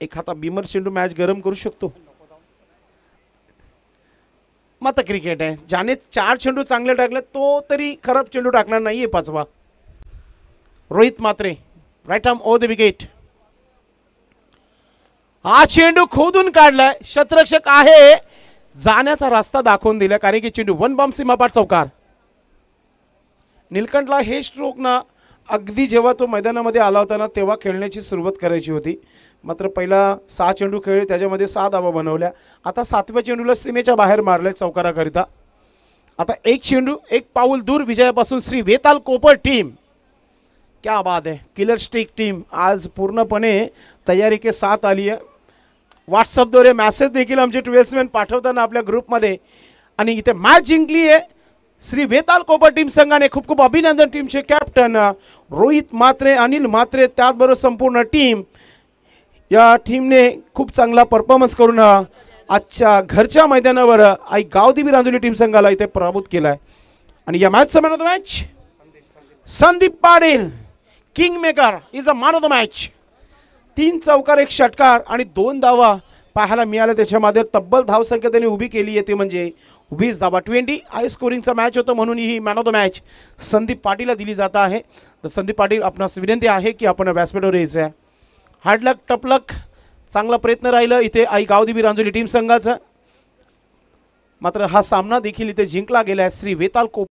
एखादा बिमर चेंडू मॅच गरम करू शकतो. मात्र क्रिकेट आहे. ज्याने 4 चेंडू चांगले टाकले तो तरी खराब चेंडू टाकणार नाहीये 5वा. Rohit Mhatre right arm over the wicket. हा चेंडू खोदून काढलाय. क्षेत्ररक्षक आहे, जाण्याचा रस्ता दाखवून दिला, कारण की चेंडू 1 बॉम्ब सीमापार चौकार. नीलकंठला हे स्ट्रोक ना अगदी जेव्हा तो मैदानामध्ये आला होता ना तेव्हा खेळण्याची सुरुवात करायची होती. मात्र पहिला 6 चेंडू खेळले, त्याच्यामध्ये 6 धावा बनवल्या. आता 7व्या चेंडूला सीमेच्या बाहेर मारले चौकाराकरिता. आता 1 चेंडू 1 पाऊल दूर विजयापासून श्री वेताल कोपर टीम. क्या बात आहे. किलर स्टिक टीम आज पूर्णपणे तयारी के साथ आली आहे. व्हॉट्सअपद्वारे मॅसेज देखील आमचे ट्वेल्समॅन पाठवताना आपल्या ग्रुपमध्ये. आणि इथे मॅच जिंकली आहे श्री वेताल कोपर टीम संघाने. खूप खूप अभिनंदन टीमचे कॅप्टन रोहित मात्रे, अनिल मात्रे, त्याचबरोबर संपूर्ण टीम. या टीमने खूप चांगला परफॉर्मन्स करून आजच्या घरच्या मैदानावर आई गावदेवी रांजोली टीम संघाला इथे पराभूत केलाय. आणि या मॅचचा man of the match Sandeep Patil, king maker is a man of the match. 3 चौकार 1 षटकार आणि 2 धावा पाहायला मिळाल्या. त्याच्यामध्ये तब्बल धावसंख्या त्यांनी उभी केली आहे ते म्हणजे 20 धावा. 20 हाय स्कोरिंगचा मॅच होता, म्हणून ही man of the match Sandeep पाटीलला दिली जात आहे. तर संदीप पाटील, आपणास विनंती आहे की आपण व्यासपीठावर यायचं आहे. हार्डलक टपलक चांगला प्रयत्न राहिला इथे आई गावदेवी रांजोली टीम संघाचा. मात्र हा सामना देखील इथे जिंकला गेला आहे श्री वेताल कोपर